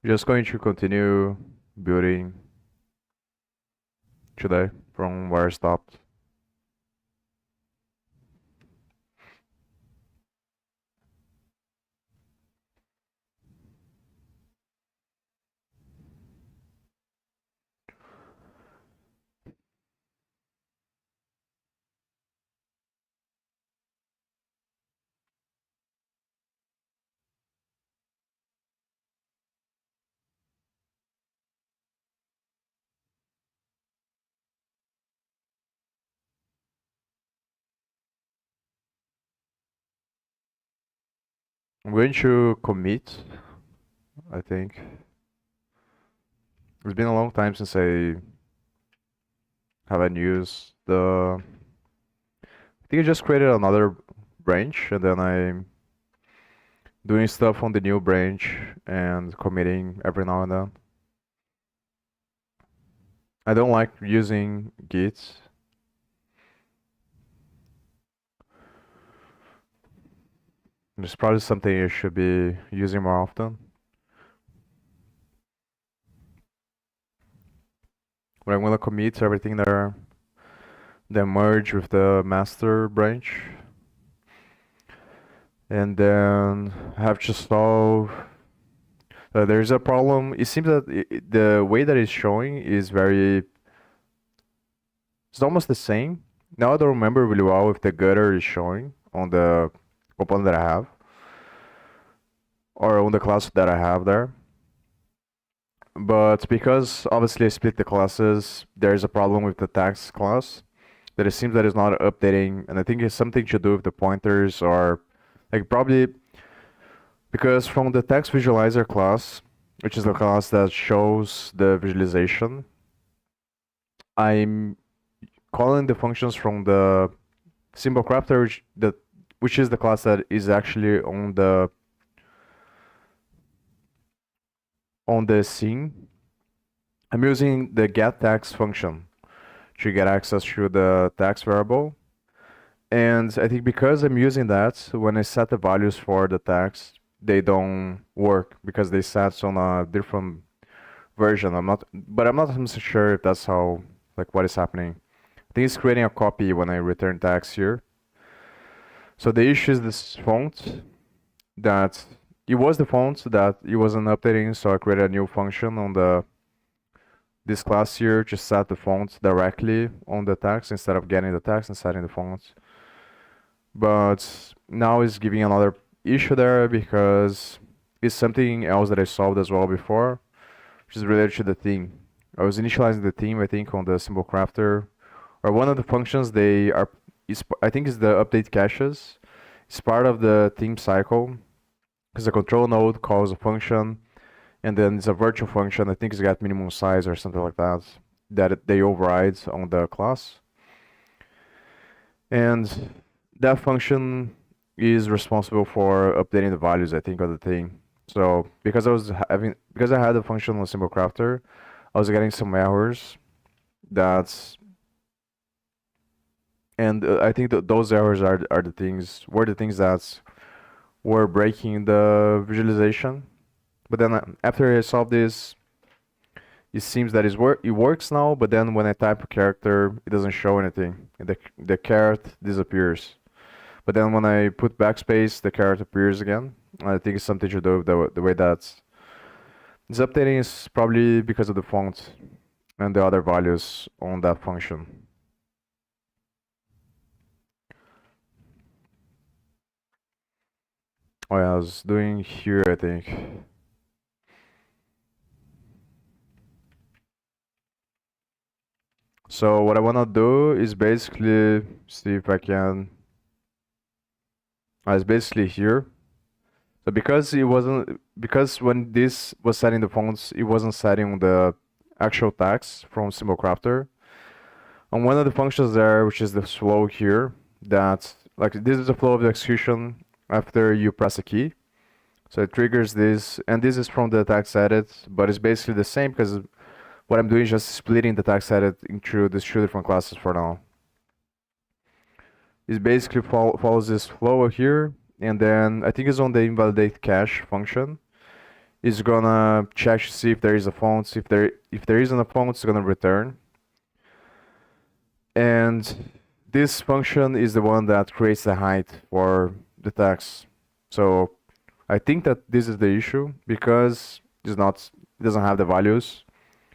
Just going to continue building today from where I stopped. I'm going to commit, I think. It's been a long time since I haven't used the... I think I just created another branch and then I'm doing stuff on the new branch and committing every now and then. I don't like using Git. It's probably something you should be using more often. But I'm gonna commit everything there, then merge with the master branch. And then I have to solve. There's a problem. It seems that the way that it's showing is very. It's almost the same. Now I don't remember really well if the gutter is showing on the component that I have or on the class that I have there. But because obviously I split the classes, there's a problem with the tags class that it seems that it's not updating, and I think it's something to do with the pointers or like probably because from the text visualizer class, which is the class that shows the visualization, I'm calling the functions from the symbol crafter, which is the class that is actually on the scene. I'm using the get text function to get access to the text variable. And I think because I'm using that, when I set the values for the text, they don't work because they set on a different version. I'm not 100% sure if that's how, like, what is happening. I think it's creating a copy when I return text here. So the issue is this font that it was the font that it wasn't updating, so I created a new function on this class here to set the font directly on the text instead of getting the text and setting the font. But now it's giving another issue there because it's something else that I solved as well before, which is related to the theme. I was initializing the theme, I think, on the symbol crafter, or one of the functions I think is the update caches. It's part of the theme cycle because the control node calls a function, and then it's a virtual function. I think it's got minimum size or something like that they override on the class, and that function is responsible for updating the values, I think, of the thing. So because I had a function on symbol crafter, I was getting some errors that's and I think that those errors were the things that were breaking the visualization. But then after I solved this, it seems that it works now, but then when I type a character, it doesn't show anything. And the caret disappears. But then when I put backspace, the caret appears again. I think it's something to do with the way that it's updating is probably because of the font and the other values on that function. Oh yeah, I was doing here, I think. So what I wanna do is basically see if I can. It's basically here. So because when this was setting the fonts, it wasn't setting the actual text from symbol crafter. On one of the functions there, which is the flow here, that like this is the flow of the execution after you press a key. So it triggers this, and this is from the text edit, but it's basically the same because what I'm doing is just splitting the text edit into these two different classes for now. It basically follows this flow here, and then I think it's on the invalidate cache function. is gonna check to see if there is a font. If there isn't a font, it's gonna return. And this function is the one that creates the height for the text. So I think that this is the issue because it doesn't have the values.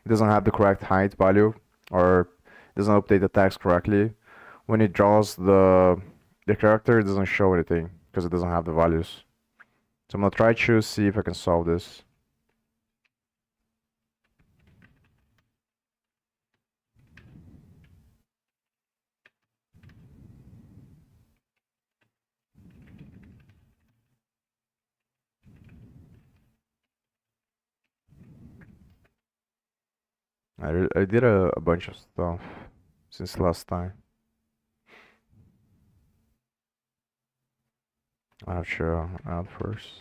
It doesn't have the correct height value, or it doesn't update the text correctly. When it draws the character, it doesn't show anything because it doesn't have the values. So I'm gonna try to see if I can solve this. I did a bunch of stuff since last time. I have to add first.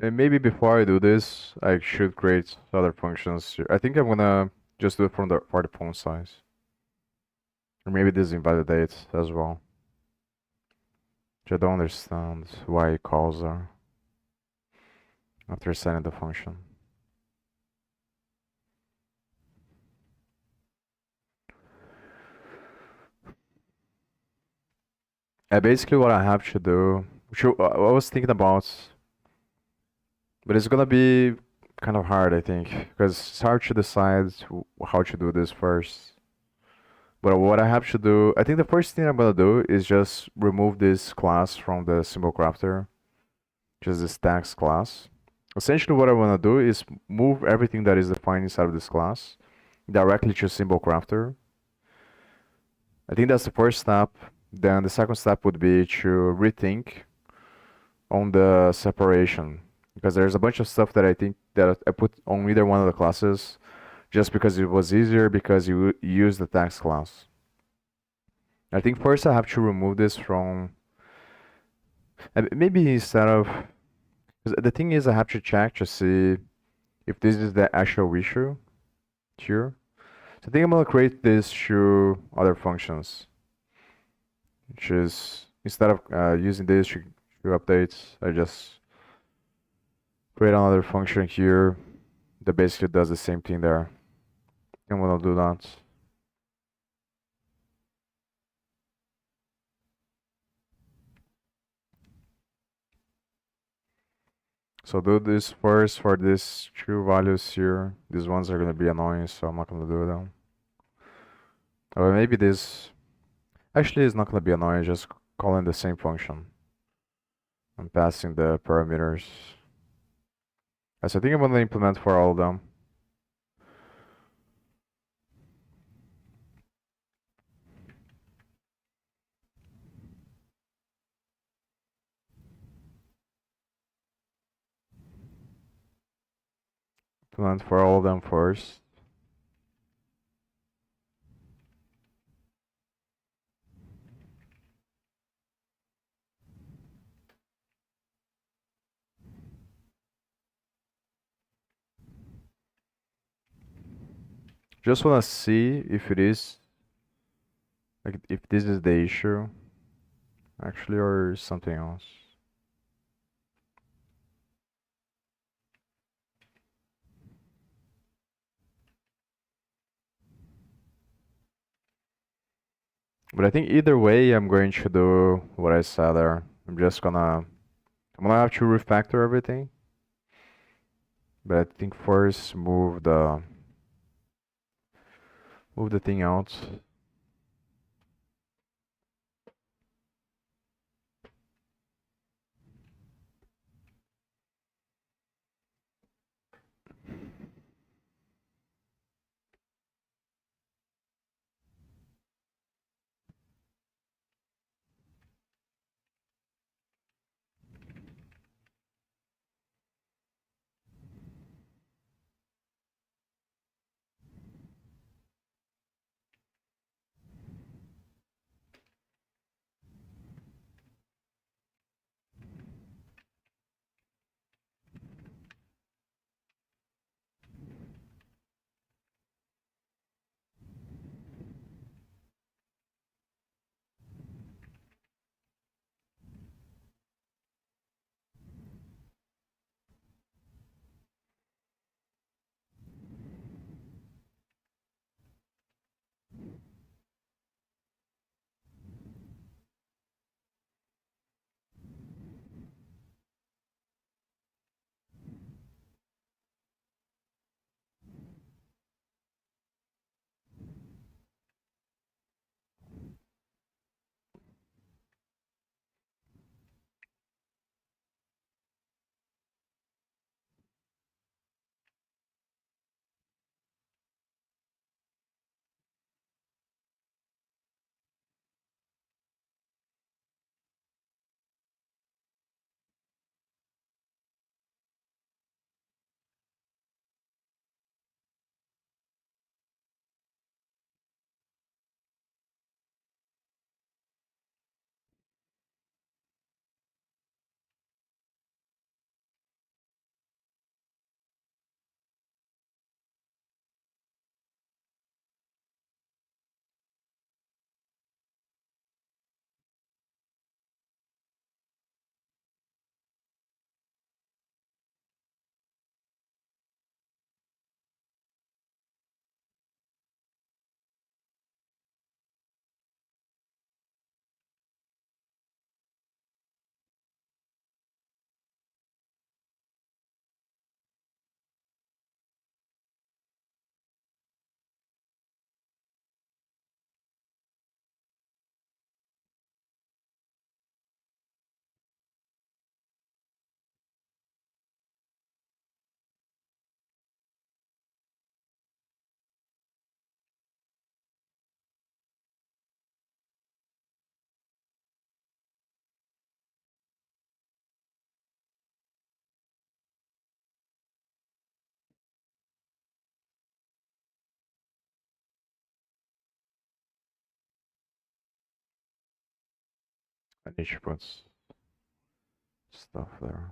And maybe before I do this, I should create other functions. I think I'm gonna just do it from the for the font size. Or maybe this invalidates as well. Which I don't understand why it calls are after setting the function. Basically what I have to do, which I was thinking about, but it's gonna be kind of hard, I think, because it's hard to decide how to do this first. But what I have to do, I think the first thing I'm gonna do is just remove this class from the symbol crafter, just this tags class. Essentially what I wanna do is move everything that is defined inside of this class directly to symbol crafter. I think that's the first step. Then the second step would be to rethink on the separation, because there's a bunch of stuff that I think that I put on either one of the classes just because it was easier because you use the tags class. I think first I have to remove this from, maybe instead of, because the thing is I have to check to see if this is the actual issue here. So I think I'm gonna create this to other functions, which is instead of using this to updates, I just create another function here that basically does the same thing there. I'm gonna do that. So do this first for these two values here. These ones are gonna be annoying, so I'm not gonna do them. Or maybe this actually is not gonna be annoying, just calling the same function. I'm passing the parameters. So I think I'm gonna implement for all of them. Implement for all of them first. Just wanna see if it is, like, if this is the issue actually or something else. But I think either way, I'm going to do what I said there. I'm gonna have to refactor everything. But I think first move the thing out. I need to put stuff there.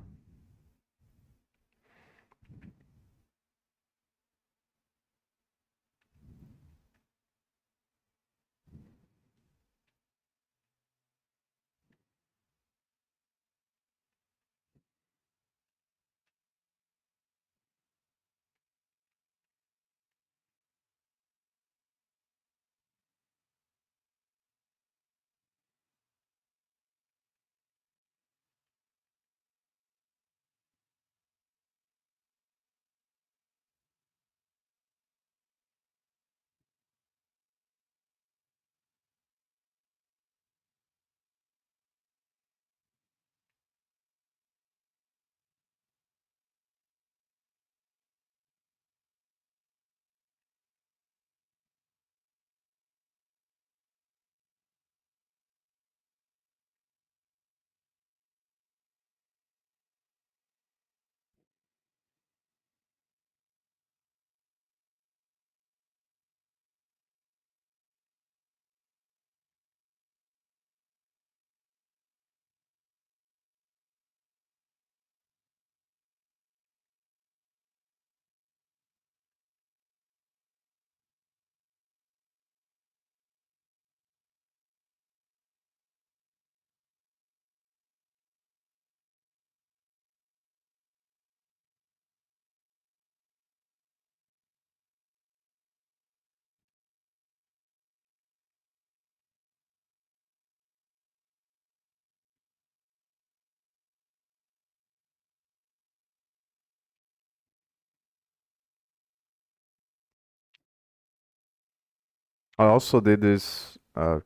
I also did this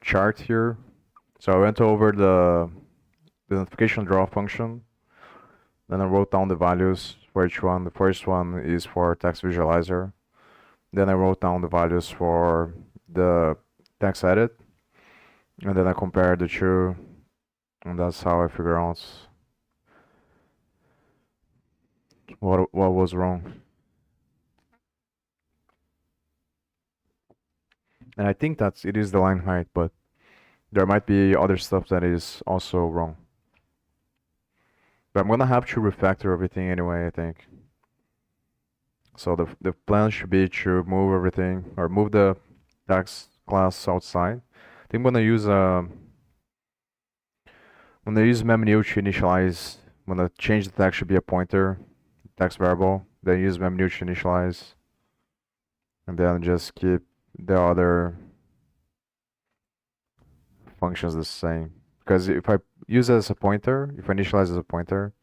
chart here. So I went over the notification draw function. Then I wrote down the values for each one. The first one is for text visualizer. Then I wrote down the values for the text edit. And then I compared the two. And that's how I figure out what was wrong. And I think that it is the line height, but there might be other stuff that is also wrong. But I'm gonna have to refactor everything anyway, I think. So the plan should be to move everything, or move the text class outside. I think I'm gonna use memnew to initialize. I'm gonna change the text should be a pointer, text variable. Then use memnew to initialize, and then just keep the other functions the same. Because if I use it as a pointer, if I initialize as a pointer,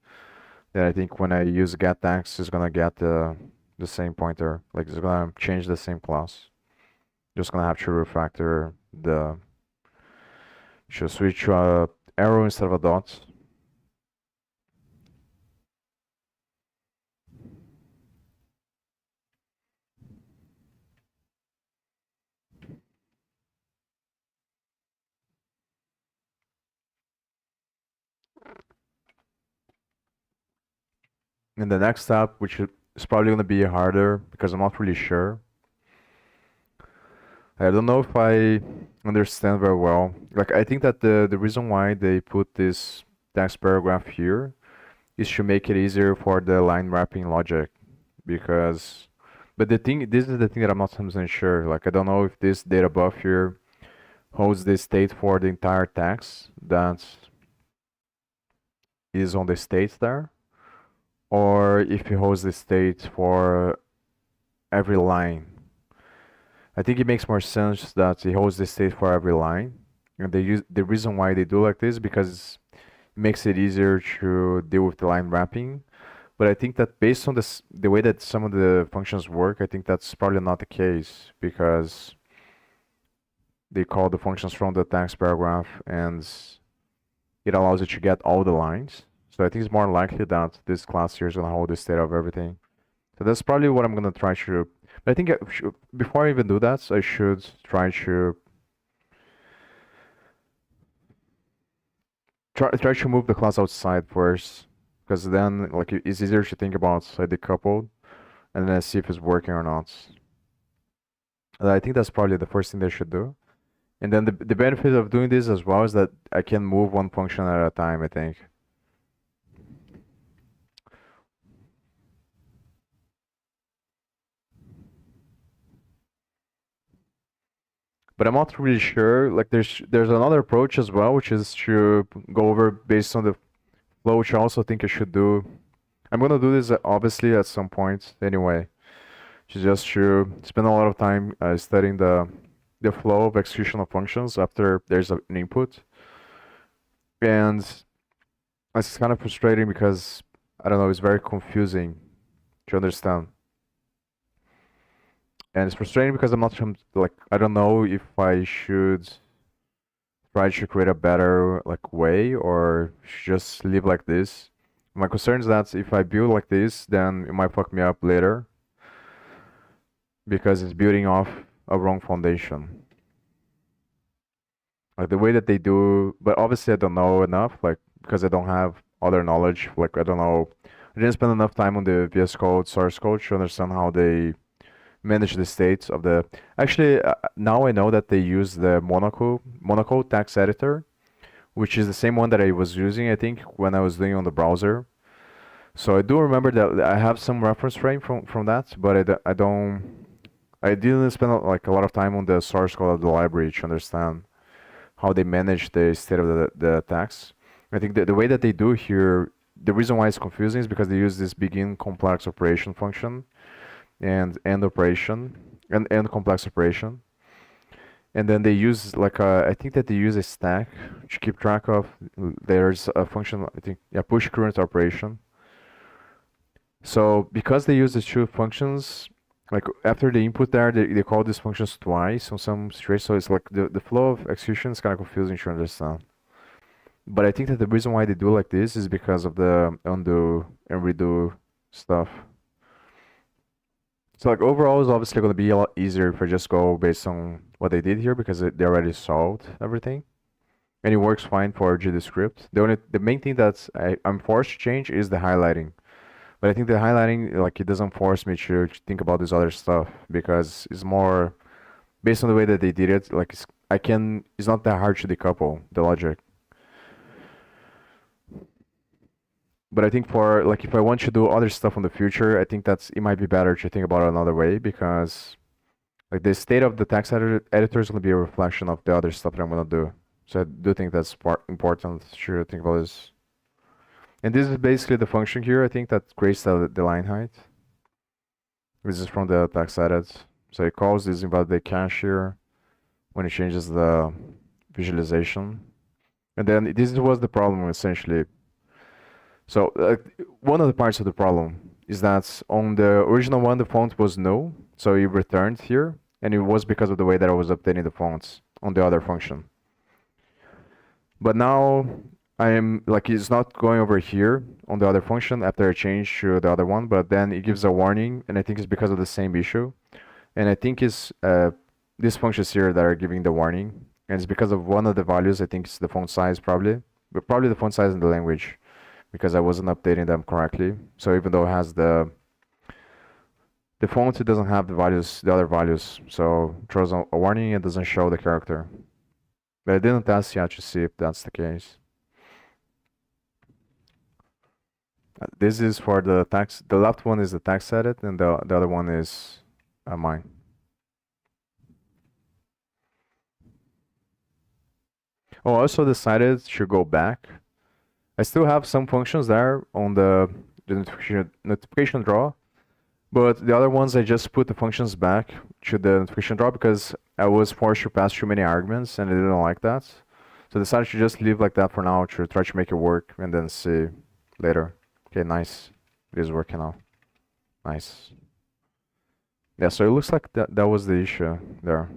then I think when I use get text, it's gonna get the same pointer. Like it's gonna change the same class. Just gonna have to refactor the. Should switch to a arrow instead of a dot. And the next step, which is probably gonna be harder because I'm not really sure. I don't know if I understand very well. Like I think that the reason why they put this text paragraph here is to make it easier for the line wrapping logic, because but this is the thing that I'm not 100% sure. Like I don't know if this data buff here holds the state for the entire text that is on the state there, or if it holds the state for every line. I think it makes more sense that it holds the state for every line. And the reason why they do like this because it makes it easier to deal with the line wrapping. But I think that based on the way that some of the functions work, I think that's probably not the case because they call the functions from the text paragraph and it allows you to get all the lines. So I think it's more likely that this class here is going to hold the state of everything. So that's probably what I'm going to try to. But I think before I even do that, I should try to move the class outside first, because then like it's easier to think about like decoupled, and then see if it's working or not. And I think that's probably the first thing they should do. And then the benefit of doing this as well is that I can move one function at a time, I think. But I'm not really sure. Like there's another approach as well, which is to go over based on the flow, which I also think I should do. I'm gonna do this obviously at some point anyway. Just to spend a lot of time studying the flow of execution of functions after there's an input. And it's kind of frustrating because I don't know, it's very confusing to understand. And it's frustrating because I'm not like I don't know if I should try to create a better like way or just leave like this. My concern is that if I build like this, then it might fuck me up later because it's building off a wrong foundation. Like the way that they do, but obviously I don't know enough, like because I don't have other knowledge. Like I don't know, I didn't spend enough time on the VS Code source code to understand how they manage the states of the. Actually, now I know that they use the Monaco text editor, which is the same one that I was using, I think, when I was doing on the browser. So I do remember that I have some reference frame from that, but I didn't spend like a lot of time on the source code of the library to understand how they manage the state of the text. I think that the way that they do here, the reason why it's confusing is because they use this begin complex operation function and end operation and end complex operation. And then they use like I think that they use a stack to keep track of. There's a function, I think, yeah, push current operation. So because they use these two functions, like after the input there, they call these functions twice on some situations, so it's like the flow of execution is kind of confusing to understand. But I think that the reason why they do like this is because of the undo and redo stuff. So like overall, it's obviously going to be a lot easier if I just go based on what they did here because they already solved everything, and it works fine for GDScript. The main thing that I'm forced to change is the highlighting. But I think the highlighting, like, it doesn't force me to think about this other stuff because it's more based on the way that they did it. Like, it's not that hard to decouple the logic. But I think for, like, if I want to do other stuff in the future, I think it might be better to think about it another way because, like, the state of the text editor is going to be a reflection of the other stuff that I'm going to do. So I do think that's important to think about this. And this is basically the function here, I think, that creates the line height. This is from the text edit. So it calls this invalidate cache here when it changes the visualization. And then this was the problem, essentially. So one of the parts of the problem is that on the original one, the font was null. So it returned here. And it was because of the way that I was updating the fonts on the other function. But now I am like it's not going over here on the other function after I change to the other one, but then it gives a warning, and I think it's because of the same issue. And I think it's these functions here that are giving the warning, and it's because of one of the values. I think it's the font size probably, but probably the font size in the language, because I wasn't updating them correctly. So even though it has the font, it doesn't have the other values, so it throws a warning and doesn't show the character. But I didn't test yet to see if that's the case. This is for the text. The left one is the text edit, and the other one is mine. Oh, I also decided to go back. I still have some functions there on the notification draw, but the other ones I just put the functions back to the notification draw because I was forced to pass too many arguments, and I didn't like that. So I decided to just leave like that for now to try to make it work, and then see later. Okay, nice. It is working now. Nice. Yeah, so it looks like that was the issue there.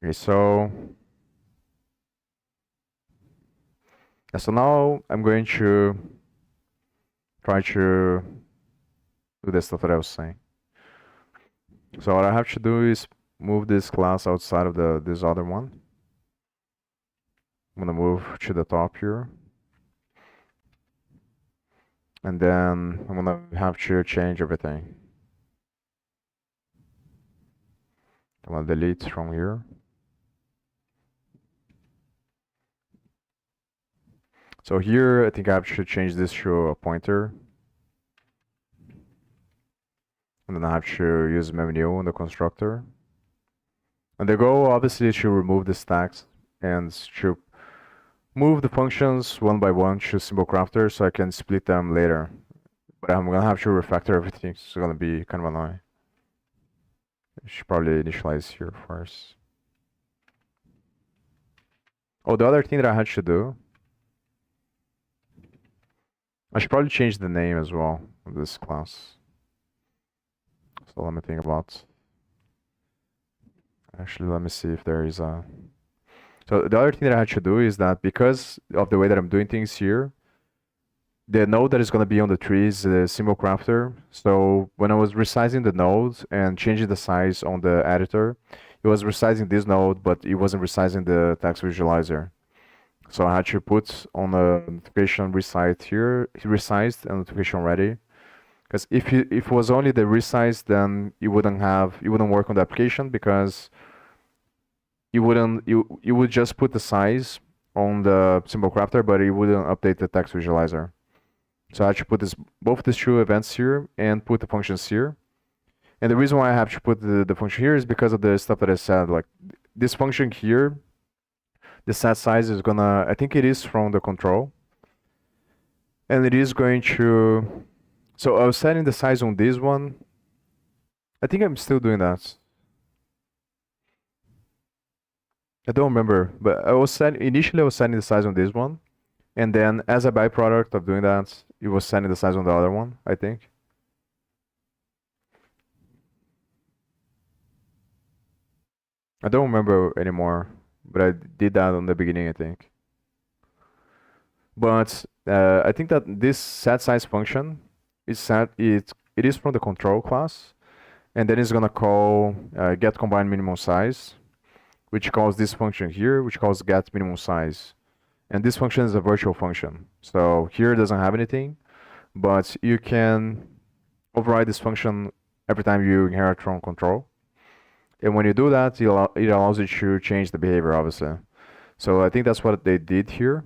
Okay, so now I'm going to try to do the stuff that I was saying. So what I have to do is move this class outside of this other one. I'm gonna move to the top here. And then I'm gonna have to change everything. I'm gonna delete from here. So here, I think I have to change this to a pointer. And then I have to use mem_new on the constructor. And the goal, obviously, is to remove the stacks and to move the functions one by one to symbol crafter so I can split them later. But I'm gonna have to refactor everything, so it's gonna be kind of annoying. I should probably initialize here first. Oh, the other thing that I had to do, I should probably change the name as well of this class. So let me think about. Actually, let me see if there is a. So the other thing that I had to do is that because of the way that I'm doing things here, the node that is going to be on the tree is the symbol crafter. So when I was resizing the node and changing the size on the editor, it was resizing this node, but it wasn't resizing the text visualizer. So I had to put on a notification resized here, resized and notification ready. Because if it was only the resize, then it wouldn't work on the application because you would just put the size on the symbol crafter, but it wouldn't update the text visualizer. So I had to put both these two events here and put the functions here. And the reason why I have to put the function here is because of the stuff that I said. Like this function here, the set size is gonna, I think it is from the control. And it is going to, so I was setting the size on this one. I think I'm still doing that. I don't remember, but initially I was setting the size on this one, And then as a byproduct of doing that, it was setting the size on the other one, I think. I don't remember anymore, but I did that on the beginning, I think. But I think that this set size function it is from the control class, and then it's gonna call get combined minimum size, which calls this function here, which calls get minimum size. And this function is a virtual function. So here it doesn't have anything, but you can override this function every time you inherit from control. And when you do that, it allows you to change the behavior, obviously. So I think that's what they did here.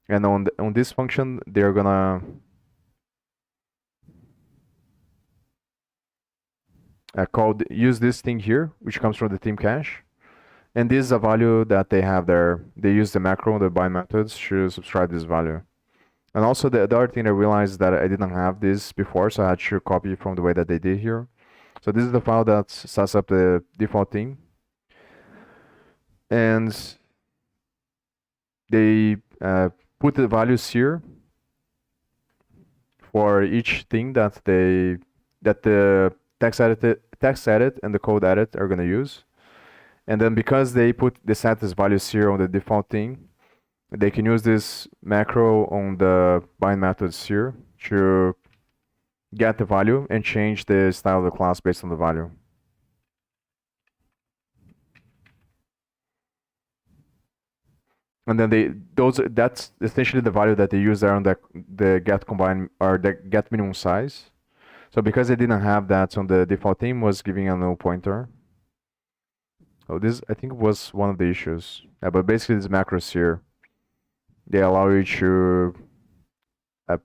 And on this function, they're gonna use this thing here, which comes from the theme cache. And this is a value that they have there. They use the macro, the bind methods to subscribe this value. And also the other thing I realized that I didn't have this before, so I had to copy from the way that they did here. So this is the file that sets up the default theme. And they put the values here for each thing that the text edit and the code edit are gonna use. And then because they set these values here on the default thing, they can use this macro on the bind methods here to get the value and change the style of the class based on the value. And then that's essentially the value that they use there on the get combine or the get minimum size. So because they didn't have that on the default theme, was giving a null pointer. Oh, this I think was one of the issues. But basically, these macros here, they allow you to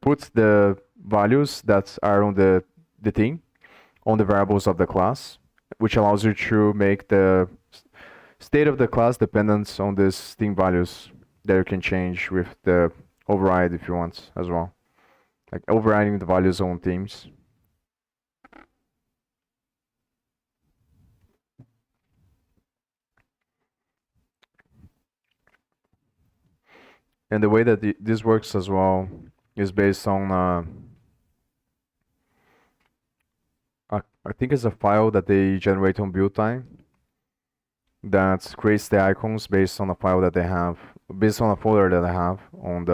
put the values that are on the thing on the variables of the class, which allows you to make the state of the class dependent on these theme values that you can change with the override if you want as well, like overriding the values on themes. And the way that this works as well is based on I think it's a file that they generate on build time that creates the icons based on a file that they have, based on a folder that I have on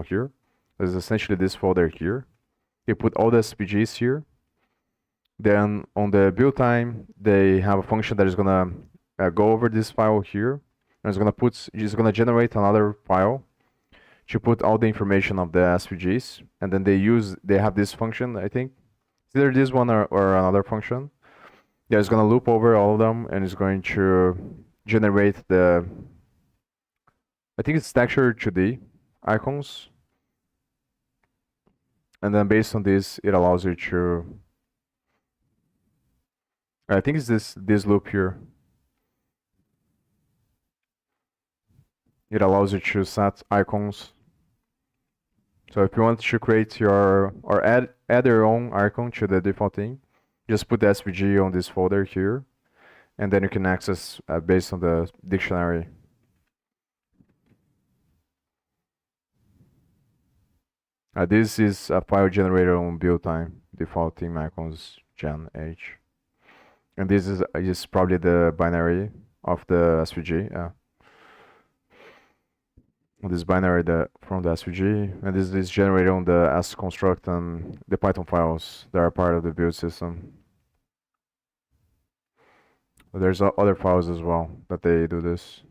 here. There's essentially this folder here. You put all the SVGs here. Then on the build time, they have a function that is gonna go over this file here, and it's gonna generate another file to put all the information of the SVGs, and then they have this function, I think. It's either this one or another function. Yeah, it's gonna loop over all of them and it's going to generate I think it's texture 2D icons. And then based on this, it allows you to, I think it's this loop here. It allows you to set icons. So if you want to create or add your own icon to the default thing, just put the SVG on this folder here, and then you can access based on the dictionary. This is a file generator on build time, default theme icons gen h. And this is probably the binary of the SVG. This binary from the SVG, and this is generated on the S construct and the Python files that are part of the build system. There's other files as well that they do this.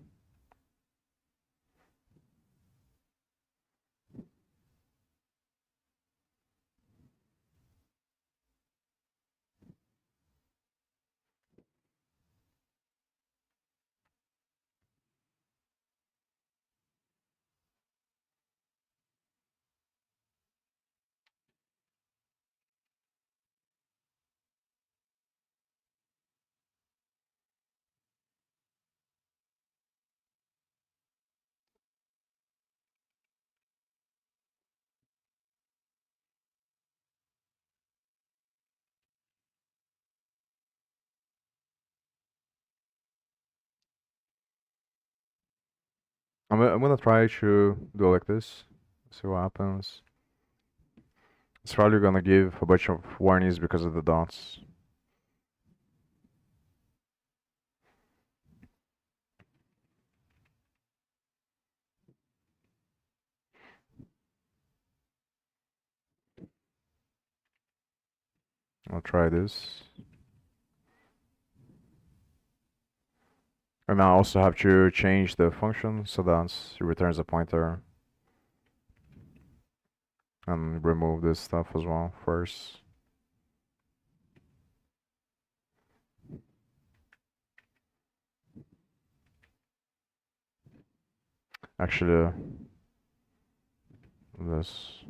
I'm gonna try to do like this. See what happens. It's probably gonna give a bunch of warnings because of the dots. I'll try this. And I also have to change the function so that it returns a pointer. And remove this stuff as well first. Actually, this.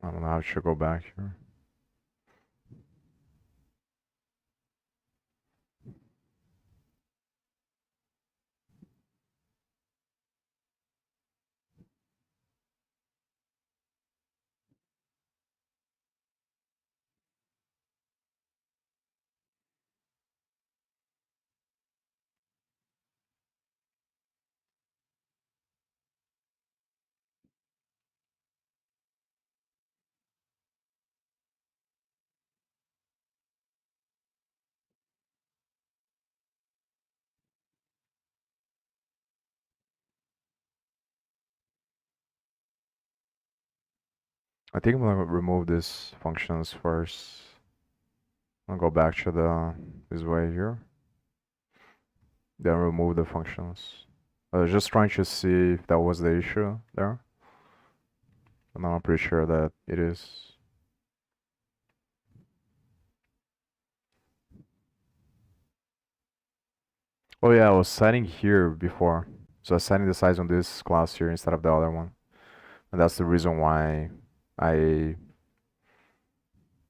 I don't know how to go back here. I think I'm gonna remove these functions first. I'll go back to this way here. Then remove the functions. I was just trying to see if that was the issue there. And now I'm pretty sure that it is. Oh yeah, I was setting here before. So I was setting the size on this class here instead of the other one. And that's the reason why I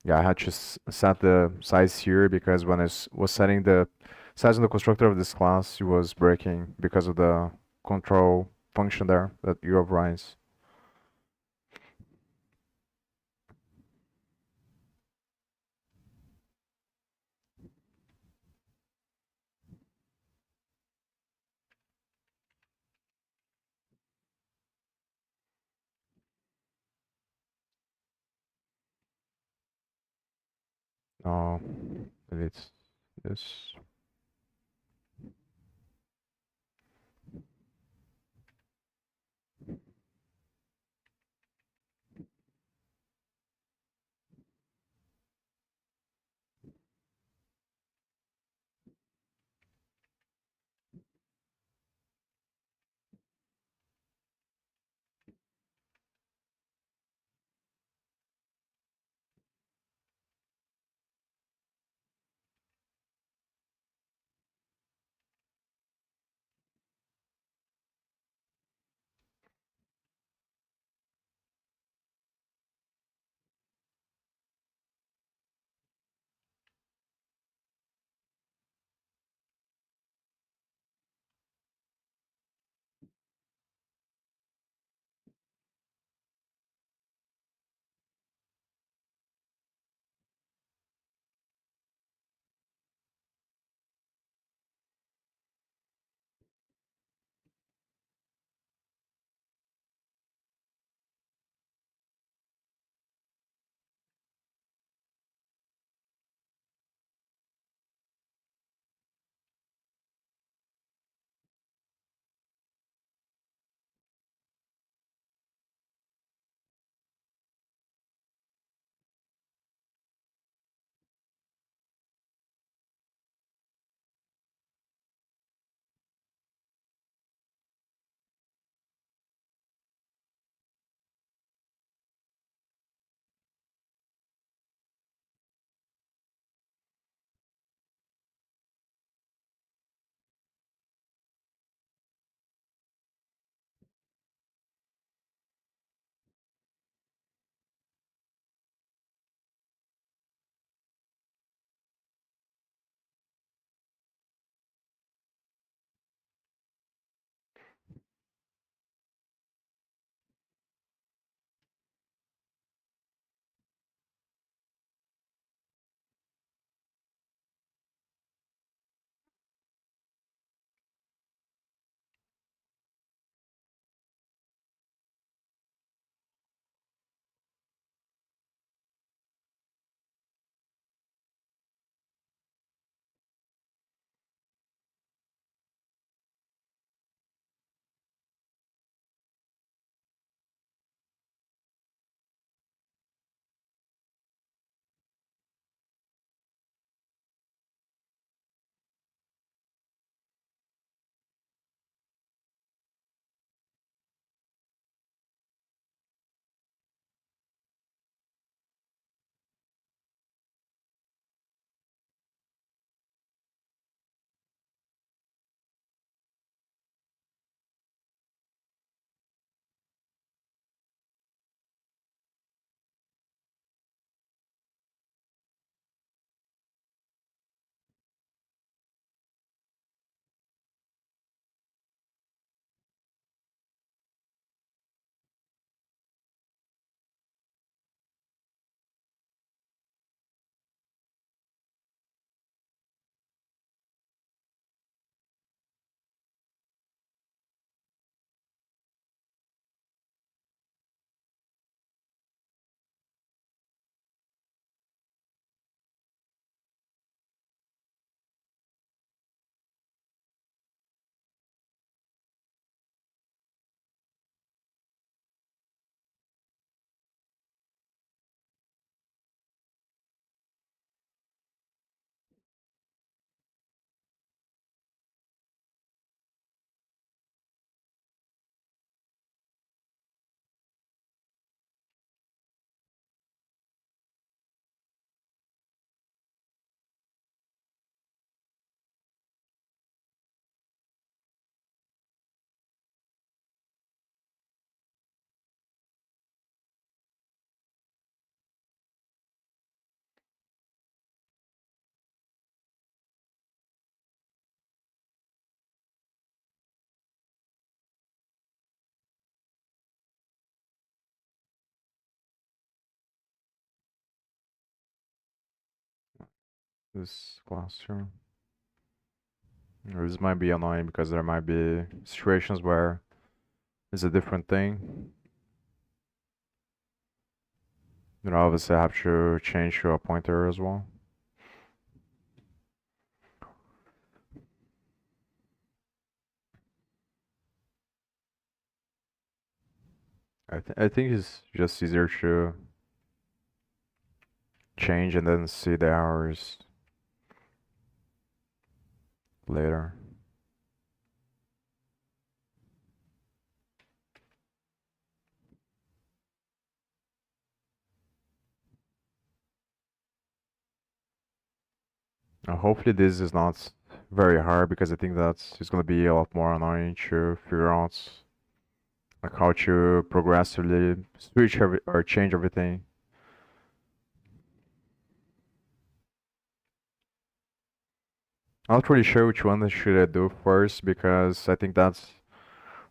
I had to set the size here because when I was setting the size on the constructor of this class, it was breaking because of the control function there that you overrides. Oh, delete this. this class here. This might be annoying because there might be situations where it's a different thing. You know, obviously I have to change to a pointer as well. I think it's just easier to change and then see the errors later. Hopefully this is not very hard because I think that it's gonna be a lot more annoying to figure out like how to progressively switch or change everything. I'm not really sure which one should I do first because I think that's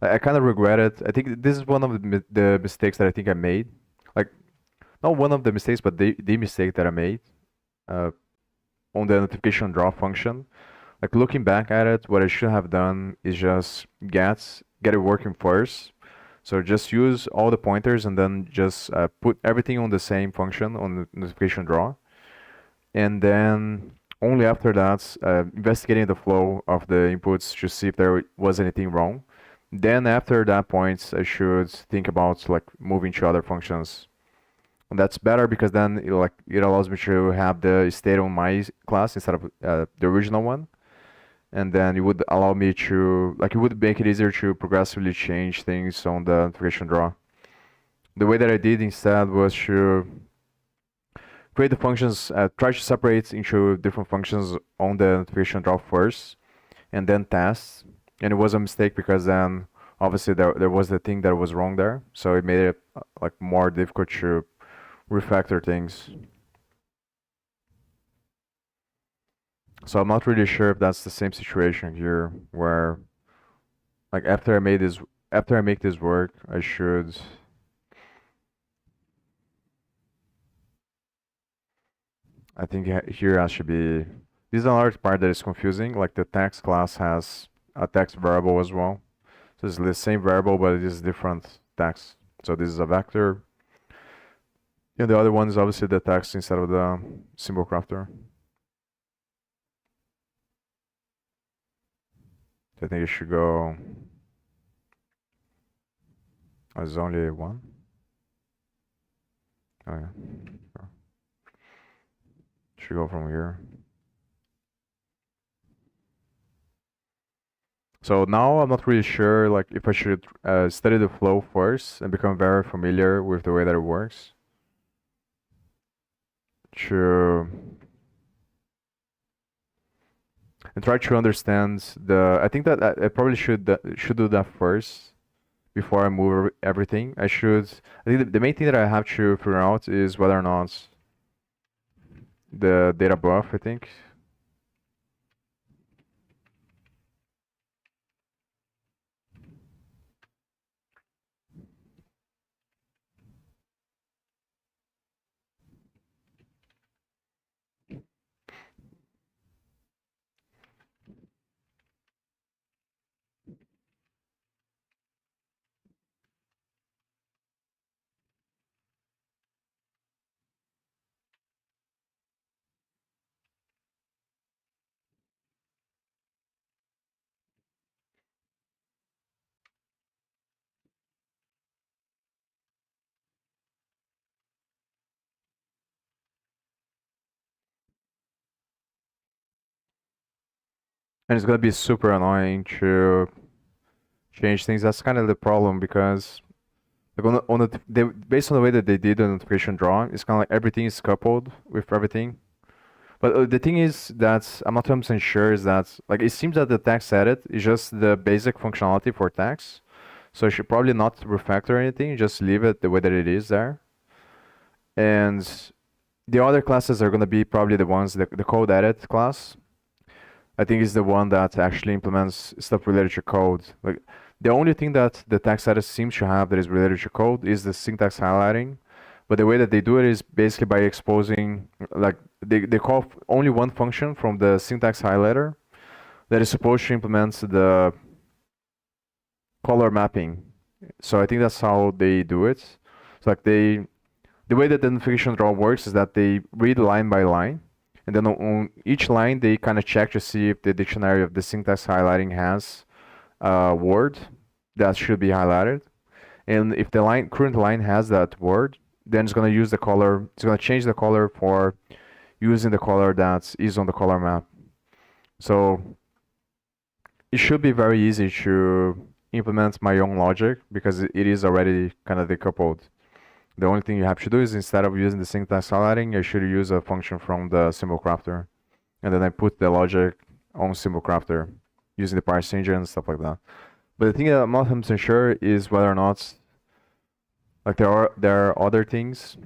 I kind of regret it. I think this is one of the mistakes that I think I made. Like not one of the mistakes, but the mistake that I made uh, on the notification draw function. Like looking back at it, what I should have done is just get it working first. So just use all the pointers and then just put everything on the same function on the notification draw. And then only after that, investigating the flow of the inputs to see if there was anything wrong. Then after that point, I should think about like moving to other functions. And that's better because then it allows me to have the state on my class instead of the original one. And then it would allow me to it would make it easier to progressively change things on the notification draw. The way that I did instead was to create the functions, try to separate into different functions on the notification draw first, and then test. And it was a mistake because then obviously there was the thing that was wrong there, so it made it like more difficult to refactor things. So I'm not really sure if that's the same situation here, where like after I make this work, I should. I think here has to be. This is another part that is confusing. Like the text class has a text variable as well. So it's the same variable, but it is different text. So this is a vector. And the other one is obviously the text instead of the symbol crafter. I think it should go as only one. Oh yeah. Should go from here. So now I'm not really sure like if I should study the flow first and become very familiar with the way that it works. To and try to understand the. I think that I probably should do that first before I move everything. I think the main thing that I have to figure out is whether or not the data buff. I think. And it's gonna be super annoying to change things. That's kind of the problem because like based on the way that they did the notification draw, it's kind of like everything is coupled with everything. But the thing is that I'm not 100% sure is that like it seems that the text edit is just the basic functionality for text. So I should probably not refactor anything, just leave it the way that it is there. And the other classes are gonna be probably the ones the code edit class. I think is the one that actually implements stuff related to code. Like the only thing that the text edit seems to have that is related to code is the syntax highlighting. But the way that they do it is basically by exposing like they call only one function from the syntax highlighter that is supposed to implement the color mapping. So I think that's how they do it. So like the way that the identification draw works is that they read line by line, and then on each line they kind of check to see if the dictionary of the syntax highlighting has a word that should be highlighted. And if the current line has that word, then it's going to use the color. It's going to change the color for using the color that is on the color map. So it should be very easy to implement my own logic because it is already kind of decoupled. The only thing you have to do is instead of using the syntax highlighting, I should use a function from the symbol crafter, and then I put the logic on symbol crafter using the parse engine and stuff like that. But the thing that I'm not 100% sure is whether or not like there are other things.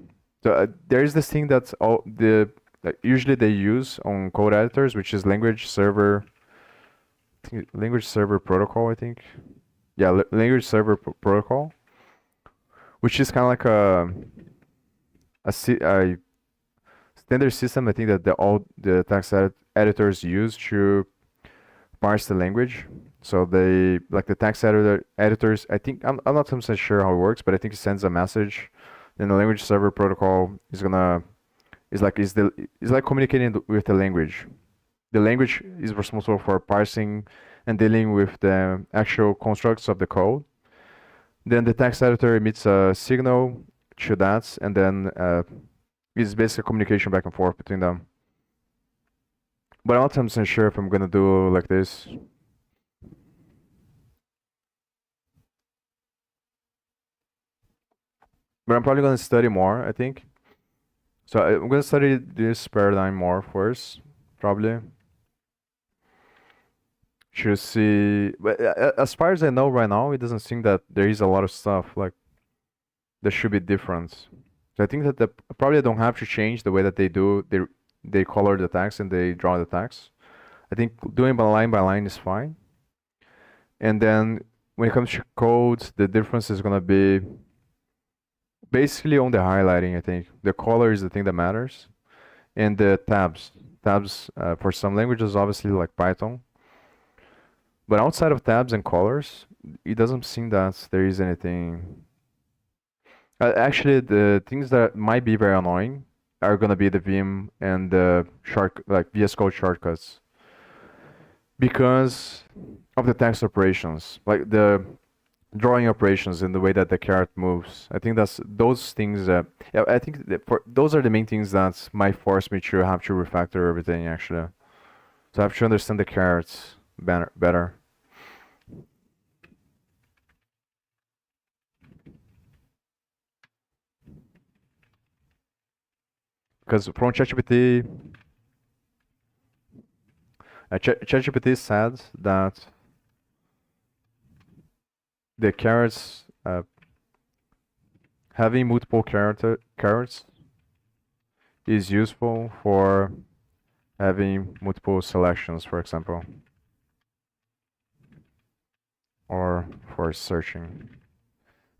So there is this thing that's all usually they use on code editors, which is language server protocol, I think. Yeah, language server protocol, which is kind of like a standard system. I think that all the text editors use to parse the language. So they like the text editors. I think I'm not 100% sure how it works, but I think it sends a message. Then the language server protocol is like communicating with the language. The language is responsible for parsing and dealing with the actual constructs of the code. Then the text editor emits a signal to that, and then it's basically communication back and forth between them. But I'm not 100% sure if I'm gonna do like this. But I'm probably gonna study more, I think. So I'm gonna study this paradigm more first, probably. To see, but as far as I know right now, it doesn't seem that there is a lot of stuff like that should be different. So I think that probably don't have to change the way that they color the text and they draw the text. I think doing by line is fine. And then when it comes to codes, the difference is gonna be basically on the highlighting. I think the color is the thing that matters, and the tabs. Tabs for some languages, obviously like Python. But outside of tabs and colors, it doesn't seem that there is anything. Actually, the things that might be very annoying are gonna be the Vim and the VS Code shortcuts because of the text operations, like the drawing operations and the way that the caret moves. I think that's those things. Yeah, I think that those are the main things that might force me to have to refactor everything actually. So I have to understand the carets better. Because from ChatGPT, ChatGPT said that the carets, having multiple carets is useful for having multiple selections, for example, or for searching.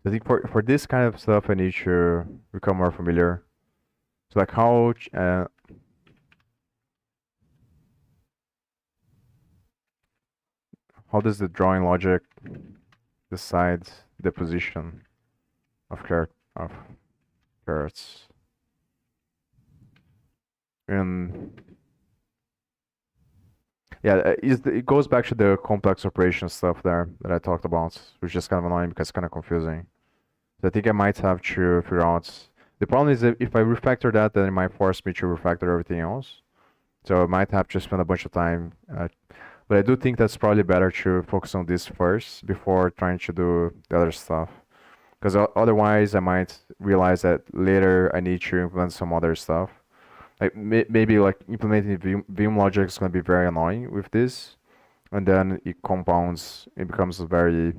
I think for this kind of stuff, I need to become more familiar. So like how does the drawing logic decide the position of carets? And yeah, it goes back to the complex operation stuff there that I talked about, which is kind of annoying because it's kind of confusing. So I think I might have to figure out. The problem is that if I refactor that, then it might force me to refactor everything else. So I might have to spend a bunch of time. But I do think that's probably better to focus on this first before trying to do the other stuff. Because otherwise, I might realize that later I need to implement some other stuff. Like maybe like implementing Vim logic is going to be very annoying with this, and then it compounds. It becomes very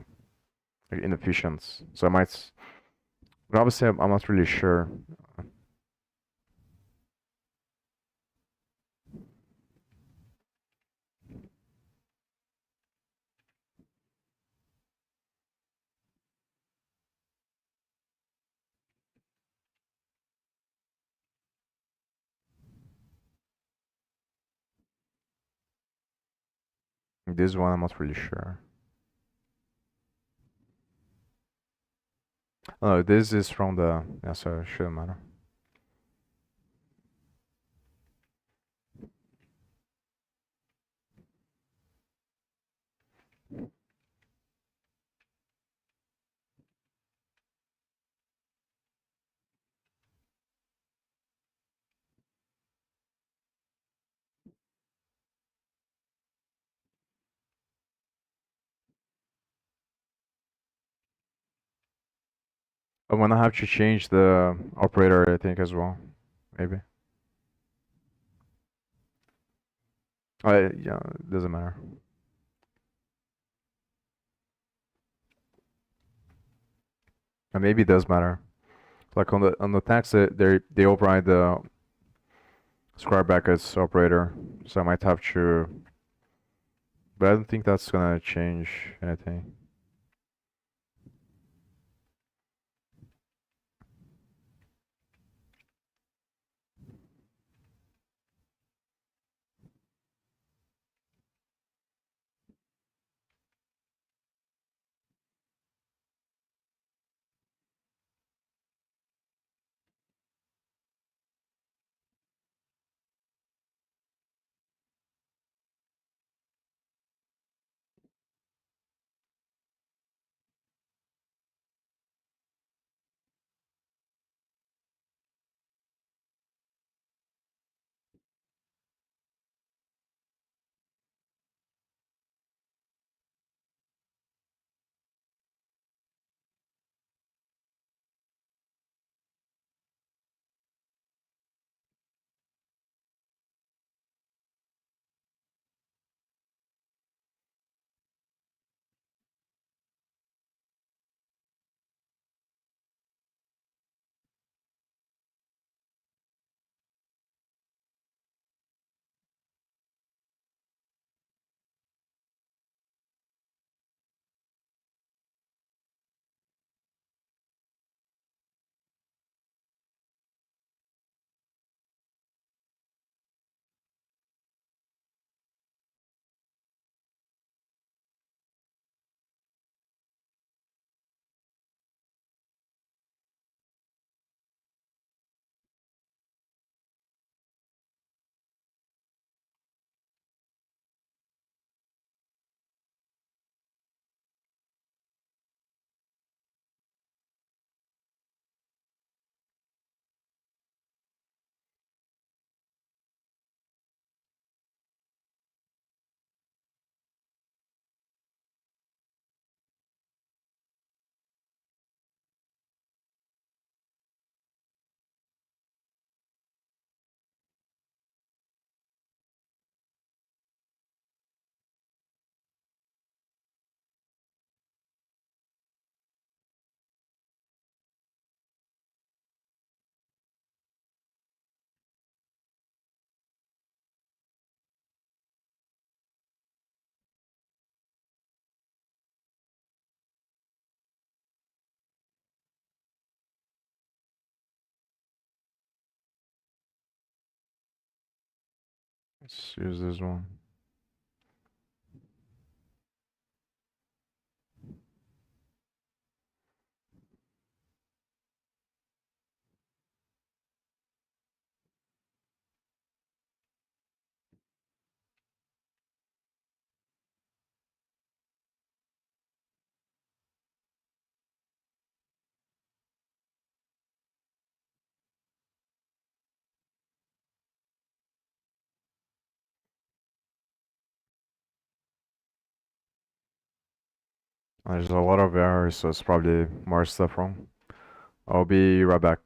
inefficient. So I might, but obviously I'm not really sure. This one I'm not really sure. Oh, this is from the, yeah, so it shouldn't matter. I'm gonna have to change the operator, I think, as well. Maybe. Yeah, it doesn't matter. Maybe it does matter. Like on the text, they override the square brackets operator, so I might have to. But I don't think that's gonna change anything. Let's use this one. There's a lot of errors, so it's probably more stuff wrong. I'll be right back.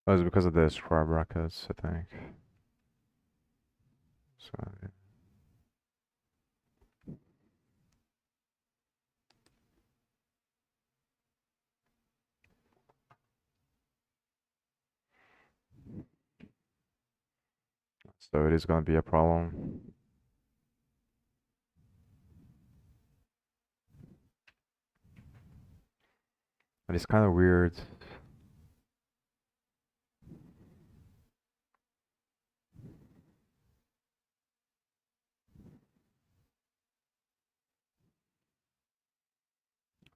Oh, it's because of the square brackets, I think. So, so it is going to be a problem. And it's kind of weird.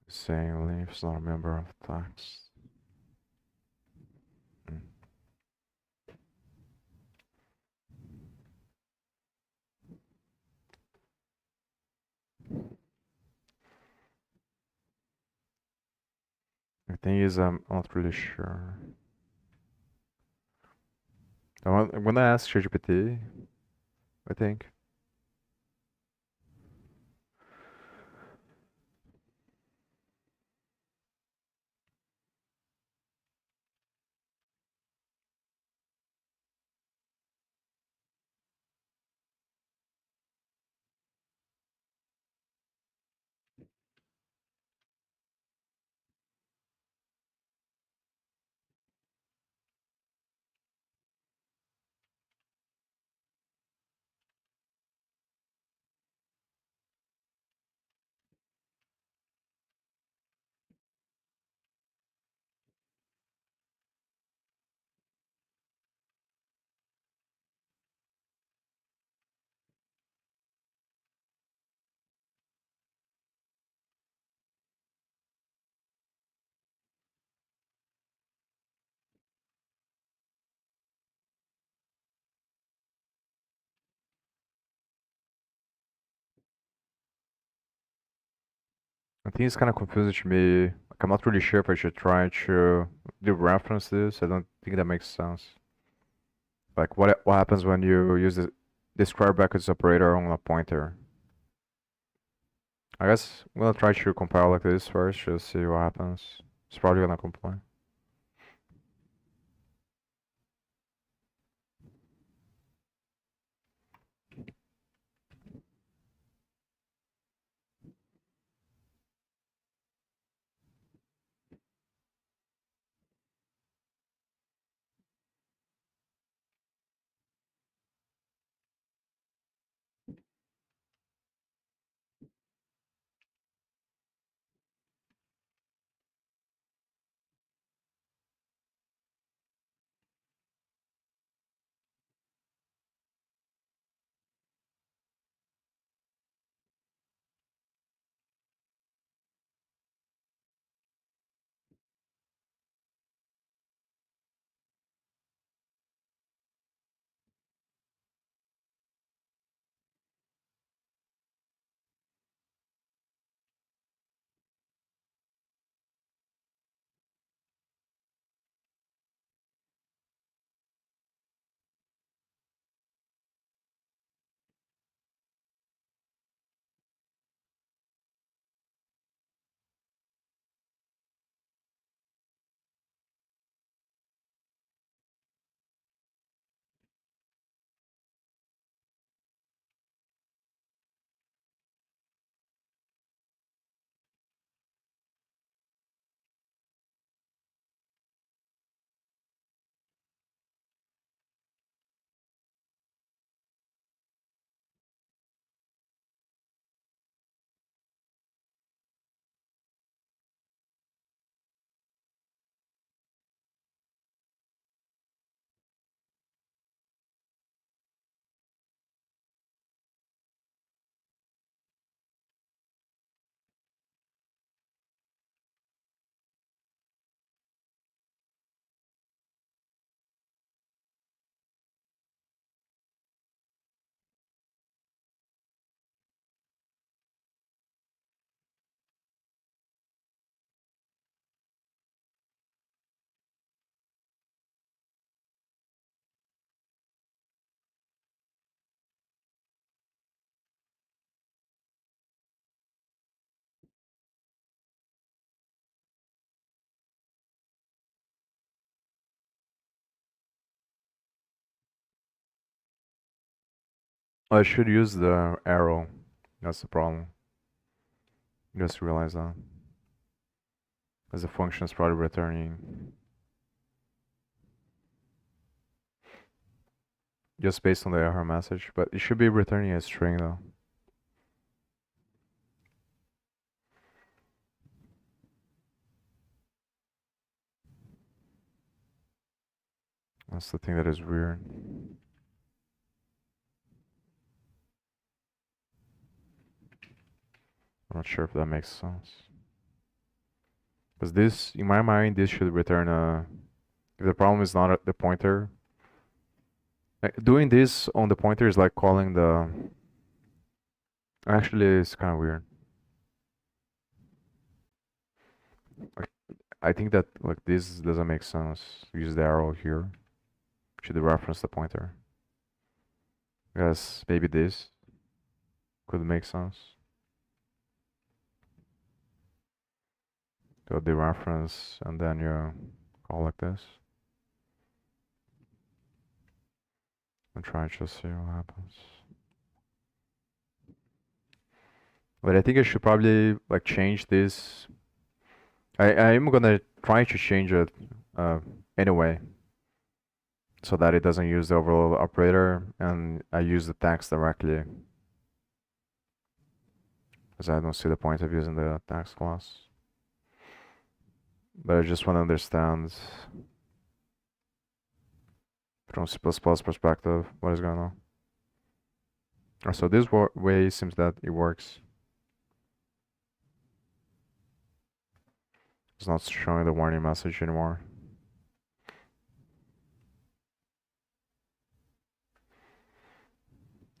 Saying leaf is not a member of text. Mm. The thing is, I'm not really sure. I'm gonna ask ChatGPT, I think. I think it's kind of confusing to me. Like, I'm not really sure if I should try to dereference this. I don't think that makes sense. Like, what happens when you use the square brackets operator on a pointer? I guess I'm gonna try to compile like this first, just see what happens. It's probably gonna compile. I should use the arrow. That's the problem. Just realize that. As the function is probably returning just based on the error message, but it should be returning a string though. That's the thing that is weird. I'm not sure if that makes sense. Because this, in my mind, this should return a. If the problem is not at the pointer, like doing this on the pointer is like calling the. Actually, it's kind of weird. Like, I think that like this doesn't make sense. Use the arrow here. Should reference the pointer. Yes, maybe this could make sense. Go the reference and then you call like this. And try to see what happens. But I think I should probably like change this. I am gonna try to change it anyway, so that it doesn't use the overload operator and I use the text directly. Because I don't see the point of using the text class. But I just want to understand from C++ perspective what is going on. So this way seems that it works. It's not showing the warning message anymore.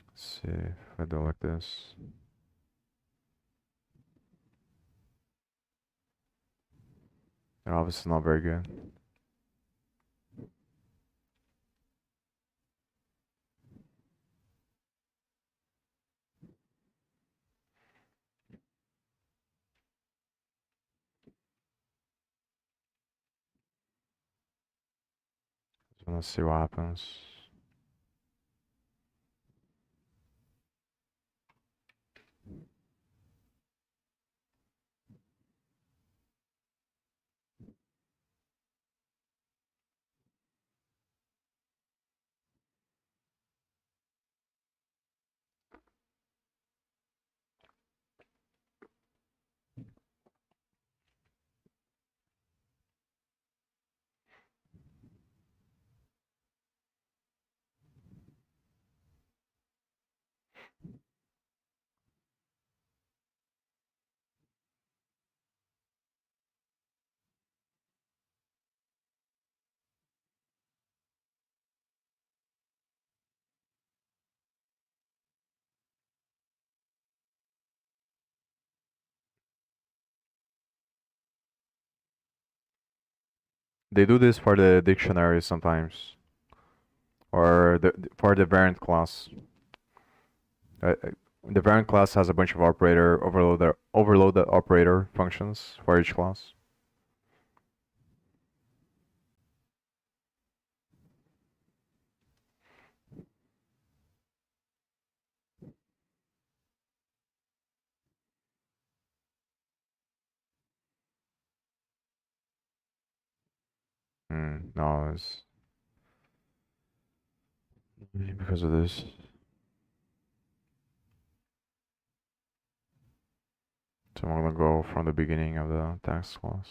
Let's see if I do like this. They're obviously not very good. So let's see what happens. They do this for the dictionary sometimes, or for the variant class. The variant class has a bunch of overload the operator functions for each class. No, it's because of this. So I'm gonna go from the beginning of the text class.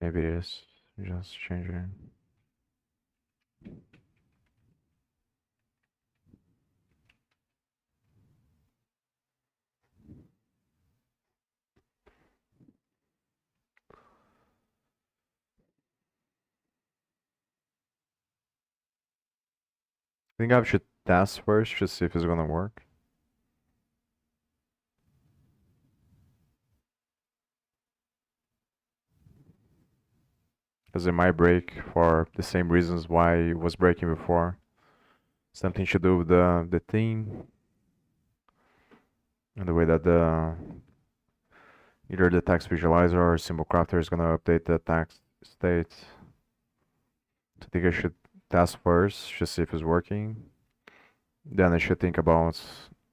Maybe it is just changing. I think I should test first, just see if it's gonna work. Because it might break for the same reasons why it was breaking before. Something to do with the theme and the way that the either the text visualizer or symbol crafter is gonna update the text state. So I think I should test first, just see if it's working. Then I should think about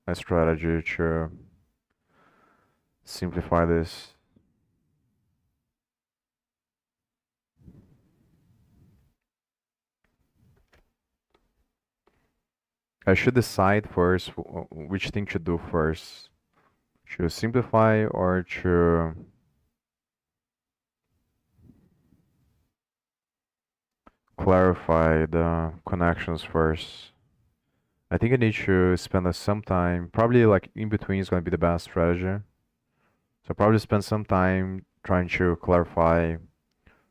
a strategy to simplify this. I should decide first which thing to do first. To simplify or to clarify the connections first. I think I need to spend some time, probably like in between is going to be the best strategy. So probably spend some time trying to clarify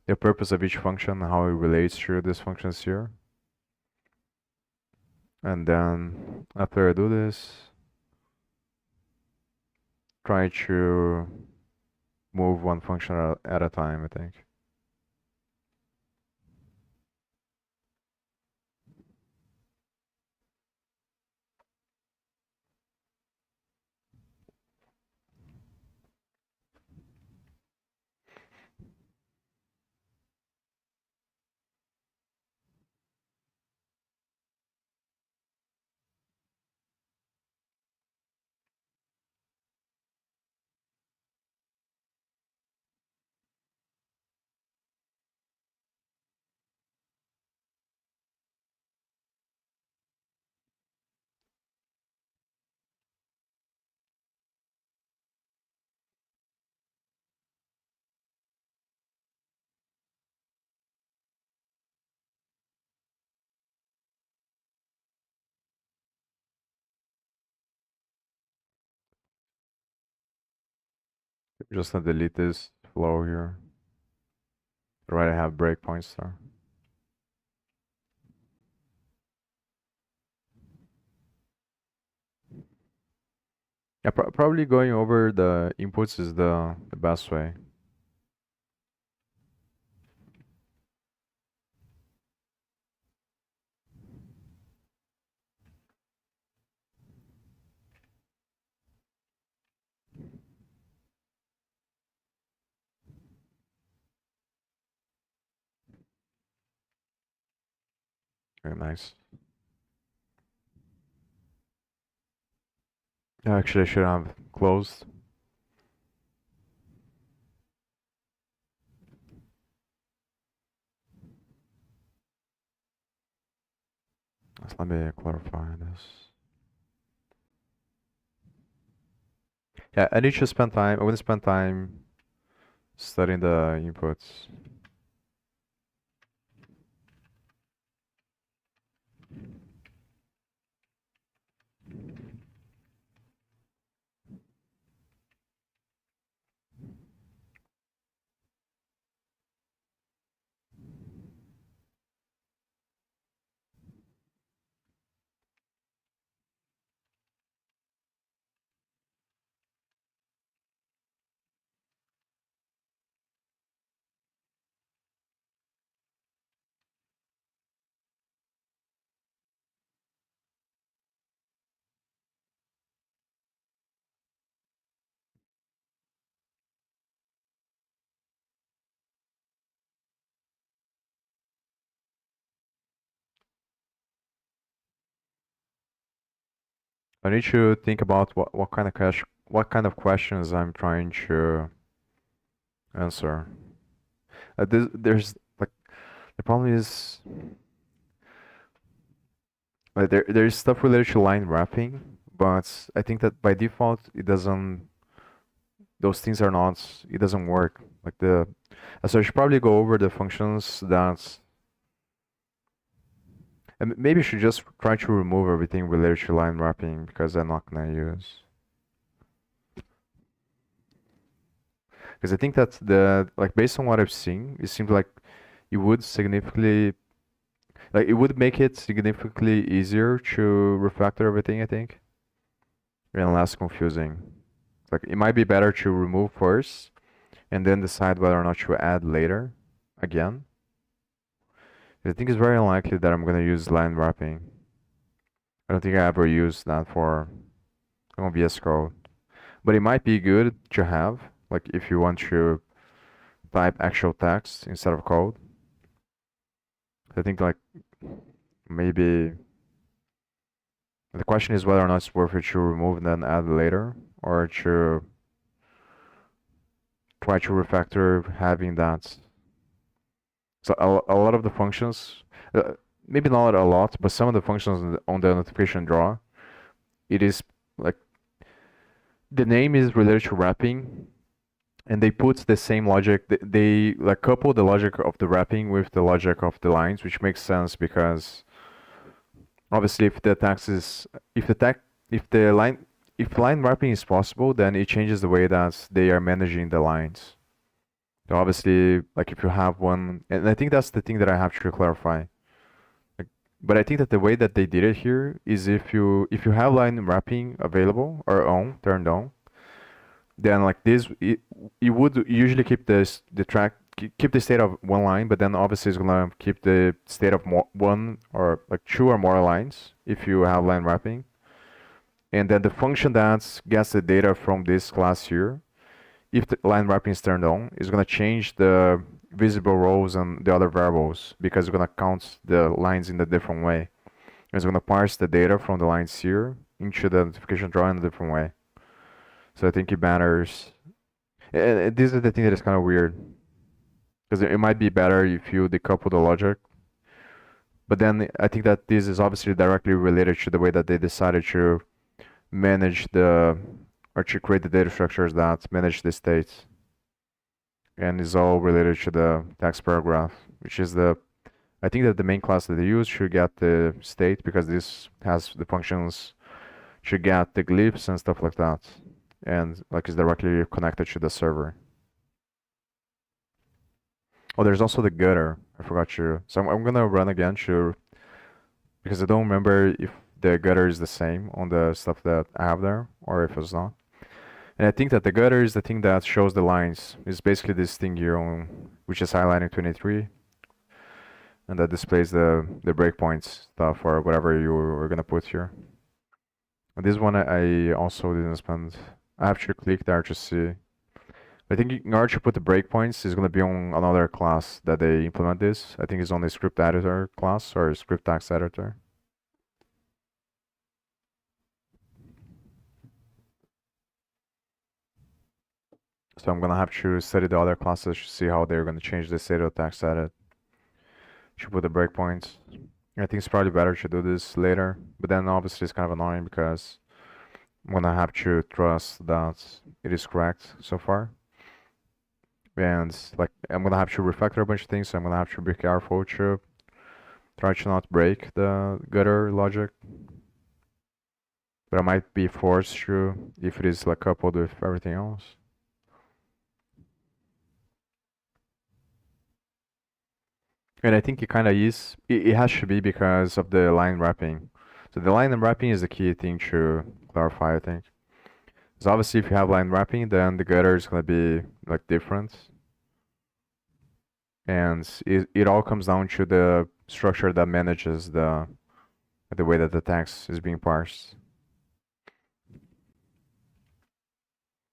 the purpose of each function, how it relates to these functions here. And then after I do this, try to move one function at a time, I think. Just gonna delete this flow here. Right, I have breakpoints there. Yeah, probably going over the inputs is the best way. Very nice. Yeah, actually, I should have closed. Let me clarify this. Yeah, I need to spend time. I want to spend time studying the inputs. I need to think about what kind of questions I'm trying to answer. There's like The problem is like there's stuff related to line wrapping, but I think that by default it doesn't. Those things are not. It doesn't work. Like the. So I should probably go over the functions that. And maybe I should just try to remove everything related to line wrapping because I'm not gonna use. Because I think that the like based on what I've seen, it seems like it would significantly like it would make it significantly easier to refactor everything, I think, and less confusing. Like it might be better to remove first and then decide whether or not to add later again. I think it's very unlikely that I'm gonna use line wrapping. I don't think I ever used that for VS Code. But it might be good to have, like if you want to type actual text instead of code. I think like maybe the question is whether or not it's worth it to remove and then add later, or to try to refactor having that. So a lot of the functions, maybe not a lot, but some of the functions on the notification draw, it is like the name is related to wrapping, and they put the same logic. They like couple the logic of the wrapping with the logic of the lines, which makes sense because obviously if the text is if the text if the line if line wrapping is possible, then it changes the way that they are managing the lines. So obviously, like if you have one, and I think that's the thing that I have to clarify. Like, but I think that the way that they did it here is if you have line wrapping available or on turned on, then like this it would usually keep the track keep the state of one line, but then obviously it's gonna keep the state of one or like two or more lines if you have line wrapping. And then the function that gets the data from this class here, if the line wrapping is turned on, is gonna change the visible rows and the other variables because it's gonna count the lines in a different way. It's gonna parse the data from the lines here into the notification draw in a different way. So I think it matters. And this is the thing that is kind of weird. Because it might be better if you decouple the logic. But then I think that this is obviously directly related to the way that they decided to manage or to create the data structures that manage the states. And is all related to the text paragraph, which is I think that the main class that they use should get the state because this has the functions to get the glyphs and stuff like that. And like is directly connected to the server. Oh, there's also the gutter. I forgot to. So I'm gonna run again to because I don't remember if the gutter is the same on the stuff that I have there or if it's not. And I think that the gutter is the thing that shows the lines. It's basically this thing here on which is highlighting 23, and that displays the breakpoints stuff or whatever you were gonna put here. And this one I also didn't spend. I have to click there to see. I think in order to put the breakpoints, it's going to be on another class that they implement this. I think it's on the script editor class or script text editor. So I'm going to have to study the other classes to see how they're going to change the state of text edit to put the breakpoints. I think it's probably better to do this later, but then obviously it's kind of annoying because I'm going to have to trust that it is correct so far. And like I'm gonna have to refactor a bunch of things, so I'm gonna have to be careful to try to not break the gutter logic. But I might be forced to if it is like coupled with everything else. And I think it kind of is. It has to be because of the line wrapping. So the line wrapping is the key thing to clarify, I think. So obviously, if you have line wrapping, then the gutter is gonna be like different. And it all comes down to the structure that manages the way that the text is being parsed.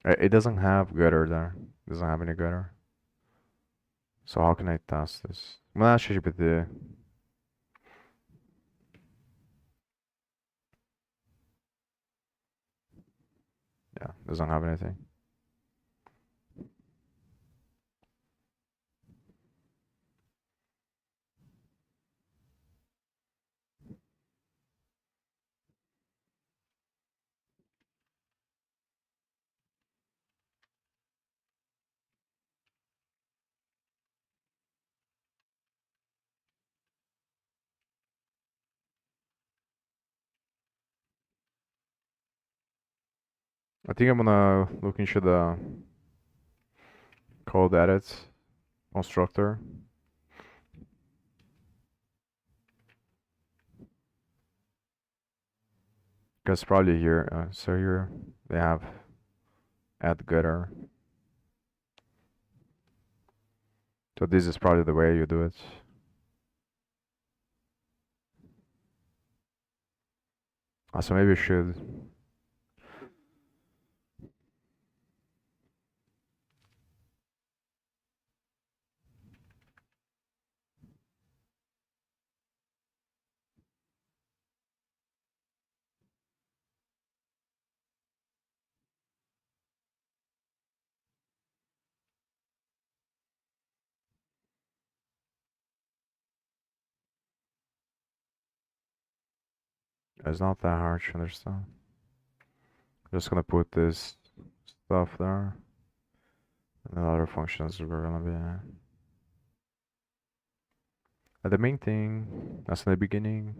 It doesn't have gutter there. It doesn't have any gutter. So how can I test this? I'm gonna ask ChatGPT. Yeah, doesn't have anything. I think I'm gonna look into the code edit constructor. Because probably here, so here they have add getter. So this is probably the way you do it. So maybe you should. It's not that hard to understand. Just gonna put this stuff there. And the other functions we're gonna be at the main thing, that's in the beginning.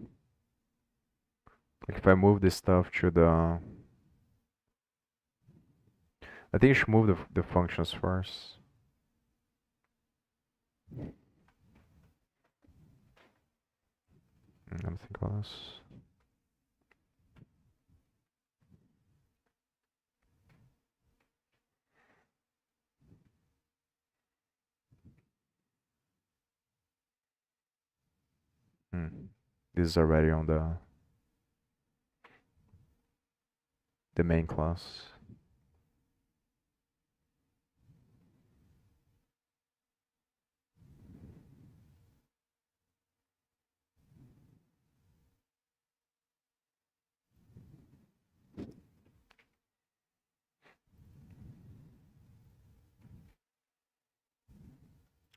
Like if I move this stuff to the, I think you should move the functions first. Let me think about this. This is already on the main class.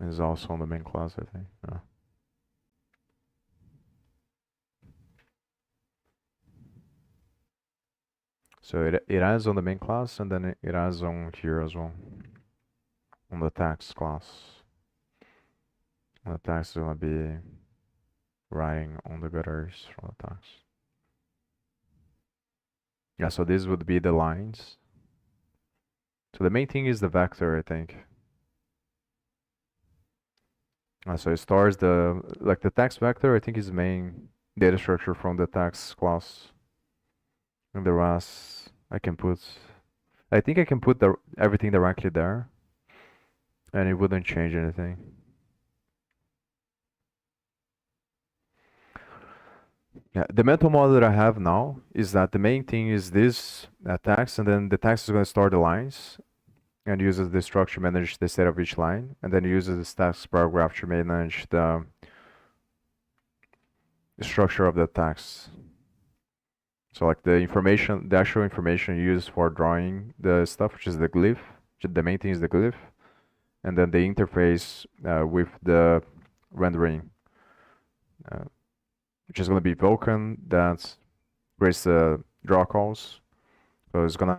It is also on the main class, I think. Yeah. So it has on the main class, and then it has on here as well, on the tax class. And the tax is gonna be writing on the gutters from the tax. Yeah, so this would be the lines. So the main thing is the vector, I think. So it stores the text vector, I think, is the main data structure from the tax class. And the rest I can put, I think I can put everything directly there, and it wouldn't change anything. Yeah, the mental model that I have now is that the main thing is this text, and then the text is going to store the lines, and uses the structure to manage the state of each line, and then uses this text paragraph to manage the structure of the text. So like the information, the actual information used for drawing the stuff, which is the glyph, the main thing is the glyph, and then the interface with the rendering, which is going to be Vulkan that creates the draw calls. So it's going to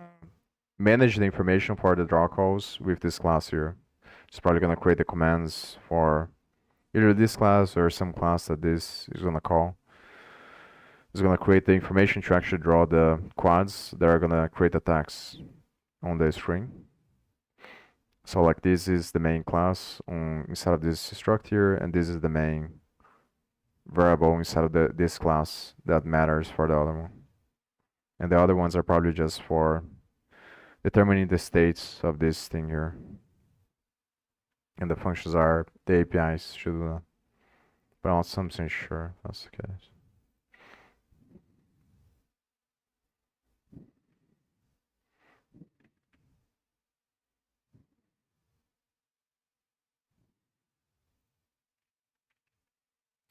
manage the information for the draw calls with this class here. It's probably going to create the commands for either this class or some class that this is going to call. It's going to create the information to actually draw the quads that are going to create the text on the string. So like this is the main class inside of this struct here, and this is the main variable inside of this class that matters for the other one. And the other ones are probably just for determining the states of this thing here. And the functions are the APIs should do that. But I'm not something sure if that's the case.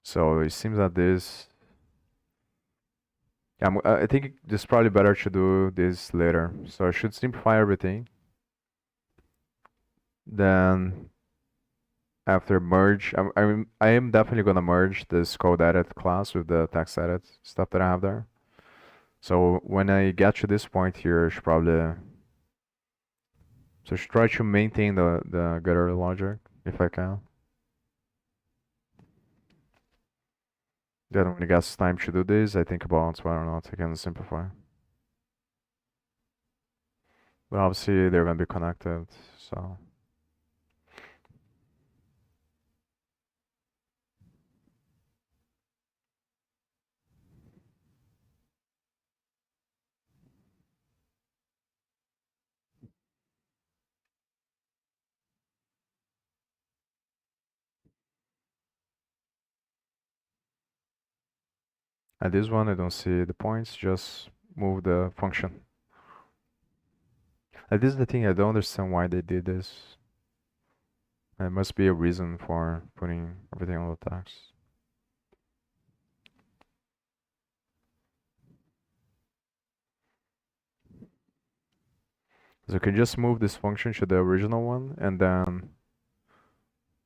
So it seems that this, yeah, I think it's probably better to do this later. So I should simplify everything. Then after merge, I am definitely gonna merge this code edit class with the text edit stuff that I have there. So when I get to this point here, I should probably, so I should try to maintain the getter logic if I can. Then when it gets time to do this, I think about whether or not I can simplify. But obviously they're gonna be connected, so. At this one, I don't see the points, just move the function. This is the thing, I don't understand why they did this. There must be a reason for putting everything on the text. So you can just move this function to the original one and then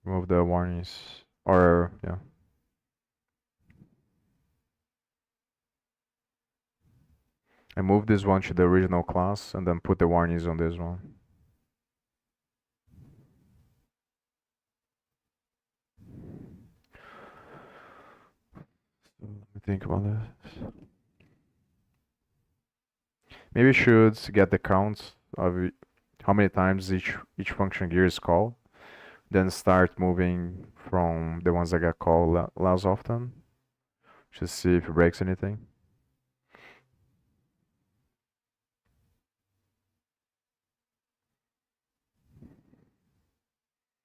remove the warnings. Or, yeah. And move this one to the original class and then put the warnings on this one. So let me think about this. Maybe we should get the count of how many times each function gear is called, then start moving from the ones that get called less often, just see if it breaks anything.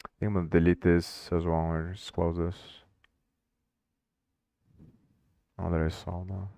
I think I'm gonna delete this as well, or just close this. Now that I saw now.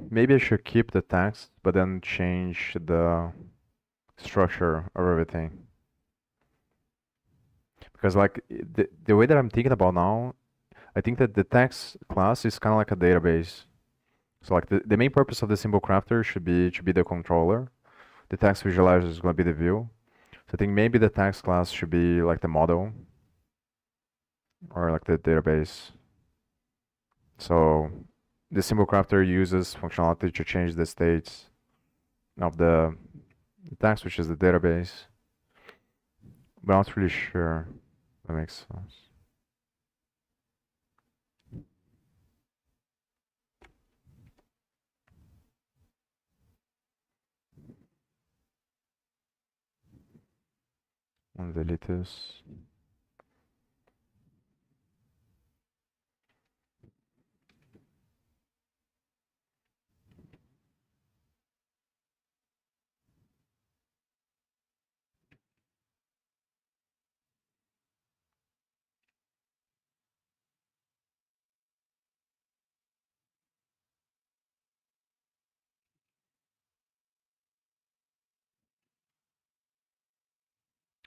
Maybe I should keep the text, but then change the structure of everything. Because like the way that I'm thinking about now, I think that the text class is kind of like a database. So like the main purpose of the symbol crafter should be the controller. The text visualizer is going to be the view. So I think maybe the text class should be like the model or like the database. So the symbol crafter uses functionality to change the states of the text, which is the database. But I'm not really sure that makes sense. And delete this.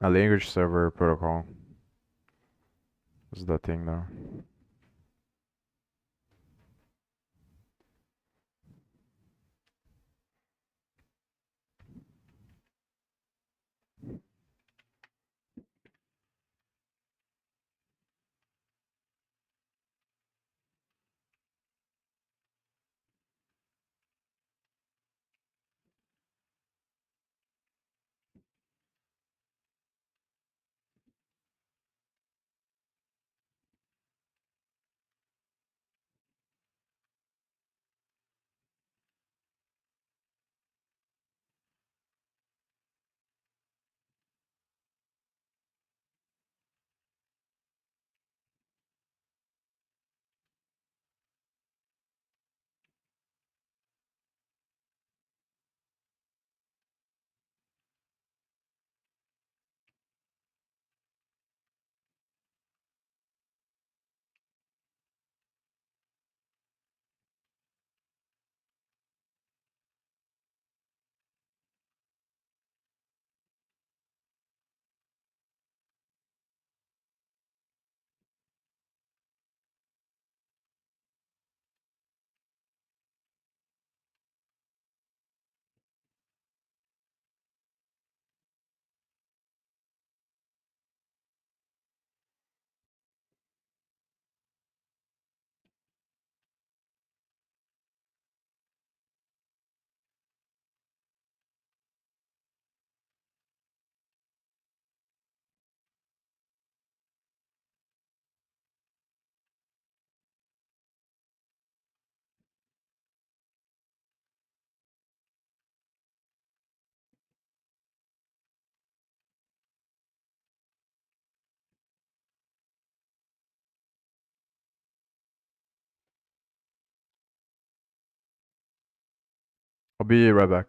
A language server protocol is the thing there. I'll be right back.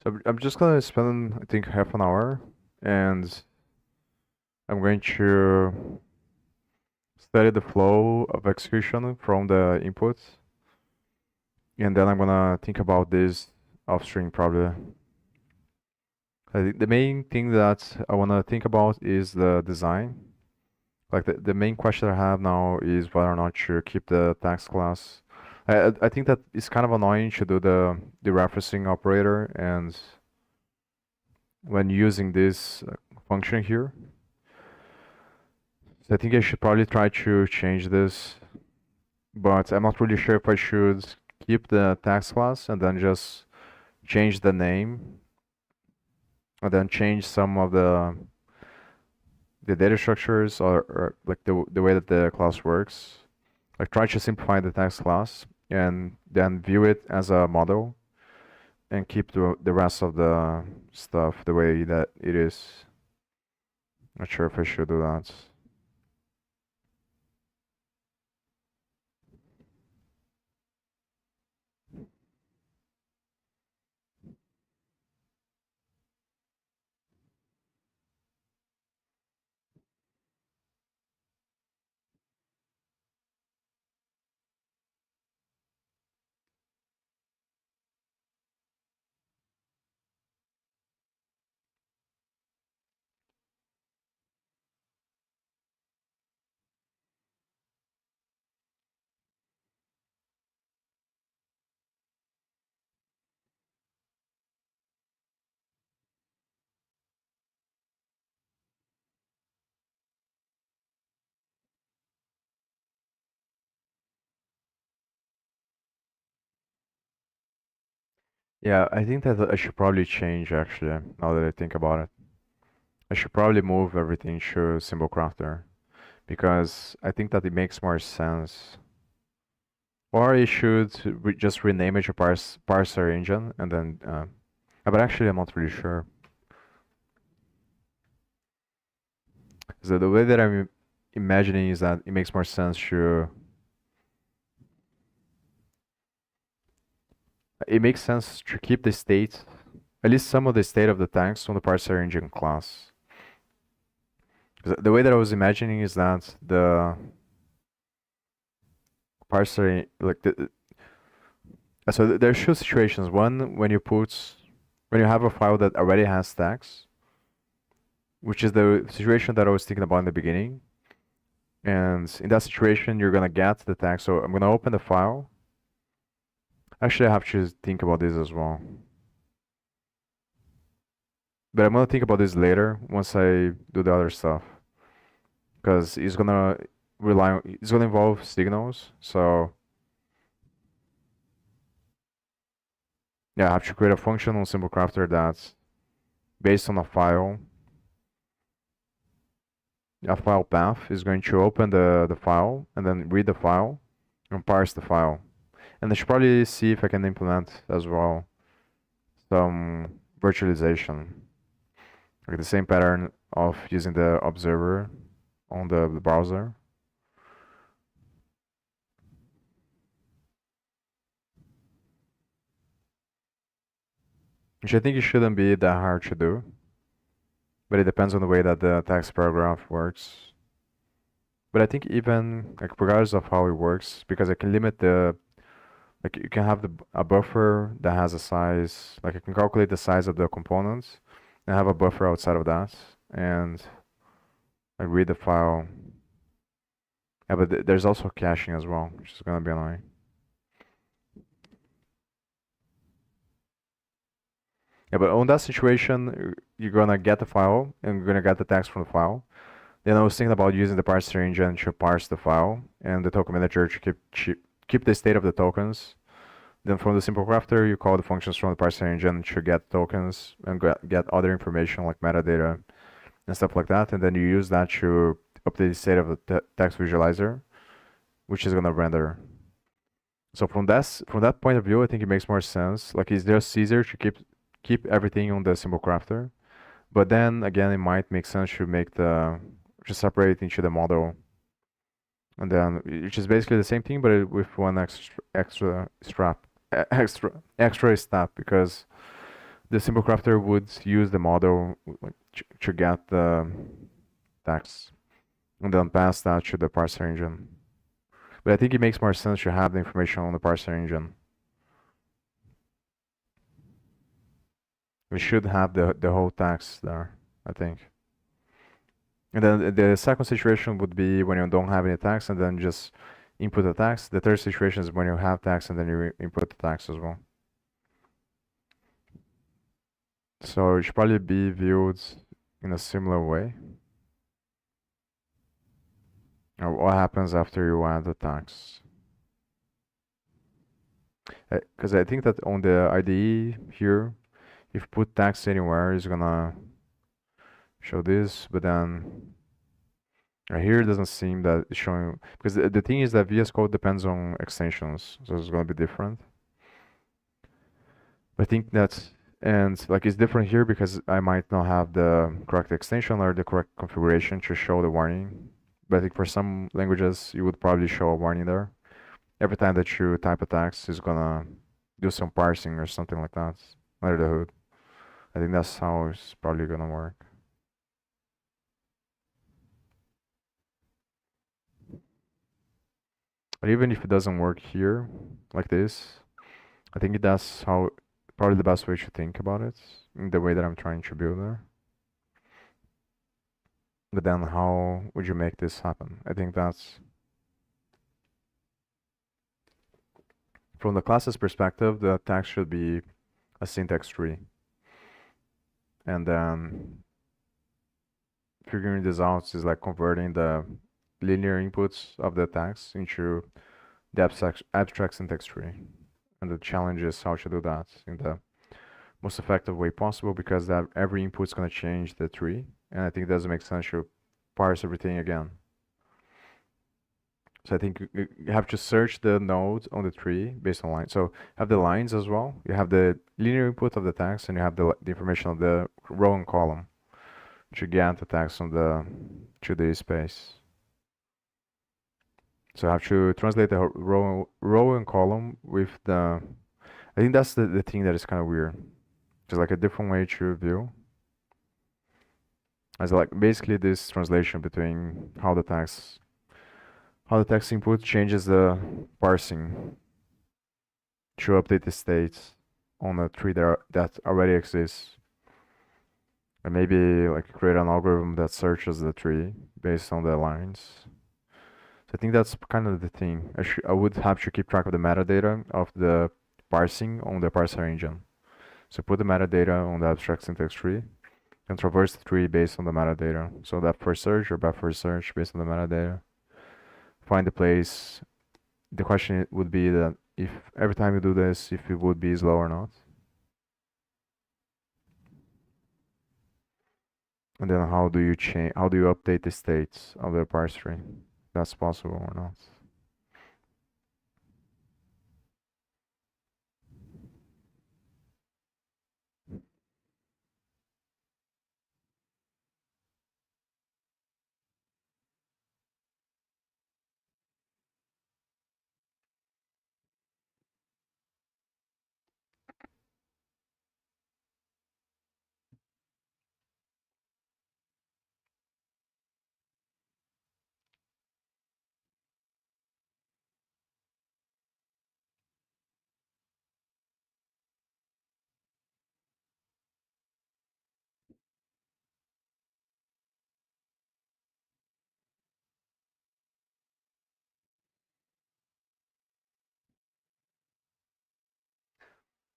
So I'm just gonna spend, I think, half an hour, and I'm going to study the flow of execution from the inputs, and then I'm gonna think about this offstream probably. I think the main thing that I wanna think about is the design. Like the main question I have now is whether or not to keep the tax class. I think that it's kind of annoying to do the referencing operator and when using this function here. So I think I should probably try to change this, but I'm not really sure if I should keep the tax class and then just change the name and then change some of the data structures or like the way that the class works. Like try to simplify the tax class and then view it as a model and keep the rest of the stuff the way that it is. Not sure if I should do that. Yeah, I think that I should probably change actually, now that I think about it. I should probably move everything to symbol crafter because I think that it makes more sense. Or I should just rename it to parser engine and then, but actually I'm not really sure. So the way that I'm imagining is that it makes more sense to, it makes sense to keep the state, at least some of the state of the tags on the parser engine class. 'Cause the way that I was imagining is that the parser, like so there's two situations. One, when you have a file that already has tags, which is the situation that I was thinking about in the beginning. And in that situation, you're gonna get the tag. So I'm gonna open the file. Actually, I have to think about this as well. But I'm gonna think about this later once I do the other stuff. Because it's gonna it's gonna involve signals. So yeah, I have to create a function on Symbol Crafter that's based on a file. A file path is going to open the file and then read the file and parse the file. And I should probably see if I can implement as well some virtualization. Like the same pattern of using the observer on the browser. Which I think it shouldn't be that hard to do. But it depends on the way that the text paragraph works. But I think even like regardless of how it works, because I can limit the like you can have a buffer that has a size, like I can calculate the size of the components and have a buffer outside of that and I read the file. Yeah, but there's also caching as well, which is gonna be annoying. Yeah, but on that situation, you're gonna get the file and you're gonna get the text from the file. Then I was thinking about using the parser engine to parse the file and the token manager to keep the state of the tokens. Then from the simple crafter, you call the functions from the parser engine to get tokens and get other information like metadata and stuff like that. And then you use that to update the state of the text visualizer, which is gonna render. So from that point of view, I think it makes more sense. Like it's just easier to keep everything on the symbol crafter. But then again, it might make sense to make to separate it into the model, and then which is basically the same thing, but with one extra step because the symbol crafter would use the model like, to get the text and then pass that to the parser engine. But I think it makes more sense to have the information on the parser engine. We should have the whole text there, I think. And then the second situation would be when you don't have any text and then just input the text. The third situation is when you have text and then you input the text as well. So it should probably be viewed in a similar way. Now, what happens after you add the text? Because I think that on the IDE here, if you put text anywhere, it's gonna show this, but then right here it doesn't seem that it's showing, because the thing is that VS Code depends on extensions, so it's gonna be different. But I think that's, and like it's different here because I might not have the correct extension or the correct configuration to show the warning. But I think for some languages, you would probably show a warning there. Every time that you type a text, it's gonna do some parsing or something like that under the hood. I think that's how it's probably gonna work. But even if it doesn't work here, like this, I think that's how probably the best way to think about it, in the way that I'm trying to build there. But then how would you make this happen? I think that's, from the class's perspective, the text should be a syntax tree. And then figuring this out is like converting the linear inputs of the text into the abstract syntax tree. And the challenge is how to do that in the most effective way possible, because that every input is going to change the tree. And I think it doesn't make sense to parse everything again. So I think you have to search the node on the tree based on lines. So have the lines as well. You have the linear input of the text, and you have the information of the row and column to get the text on the to the space. So I have to translate the row and column with the. I think that's the thing that is kind of weird. Just like a different way to view. As like basically this translation between how the text input changes the parsing to update the states on a tree that already exists. And maybe like create an algorithm that searches the tree based on the lines. So I think that's kind of the thing. I would have to keep track of the metadata of the parsing on the parser engine. So put the metadata on the abstract syntax tree and traverse the tree based on the metadata. So that first search or back first search based on the metadata. Find the place. The question would be that if every time you do this, if it would be slow or not. And then how do you update the states of the parse tree? That's possible or not.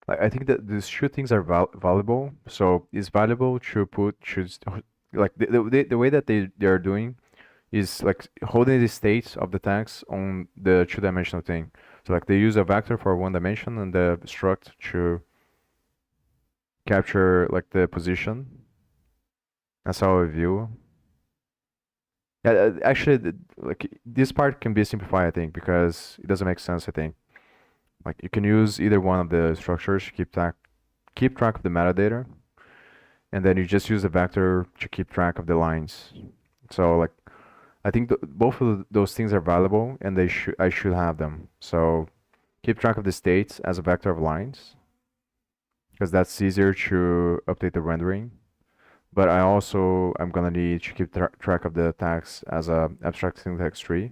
I think that these two things are valuable. So it's valuable to put like the way that they are doing is like holding the states of the tags on the two-dimensional thing. So like they use a vector for one dimension and the struct to capture like the position. That's how I view. Yeah, actually, like this part can be simplified, I think, because it doesn't make sense, I think. Like you can use either one of the structures to keep track of the metadata, and then you just use the vector to keep track of the lines. So like I think both of those things are valuable, and I should have them. So keep track of the states as a vector of lines. because that's easier to update the rendering. But I'm gonna need to keep track of the tags as a abstract syntax tree.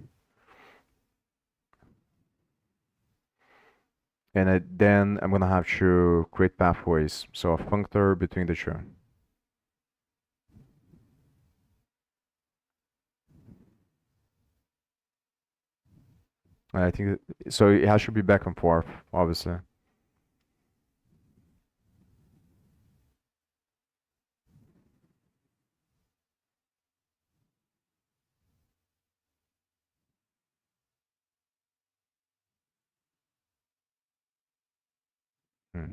And then I'm gonna have to create pathways, so a functor between the two. And I think so. It has to be back and forth, obviously. Hmm.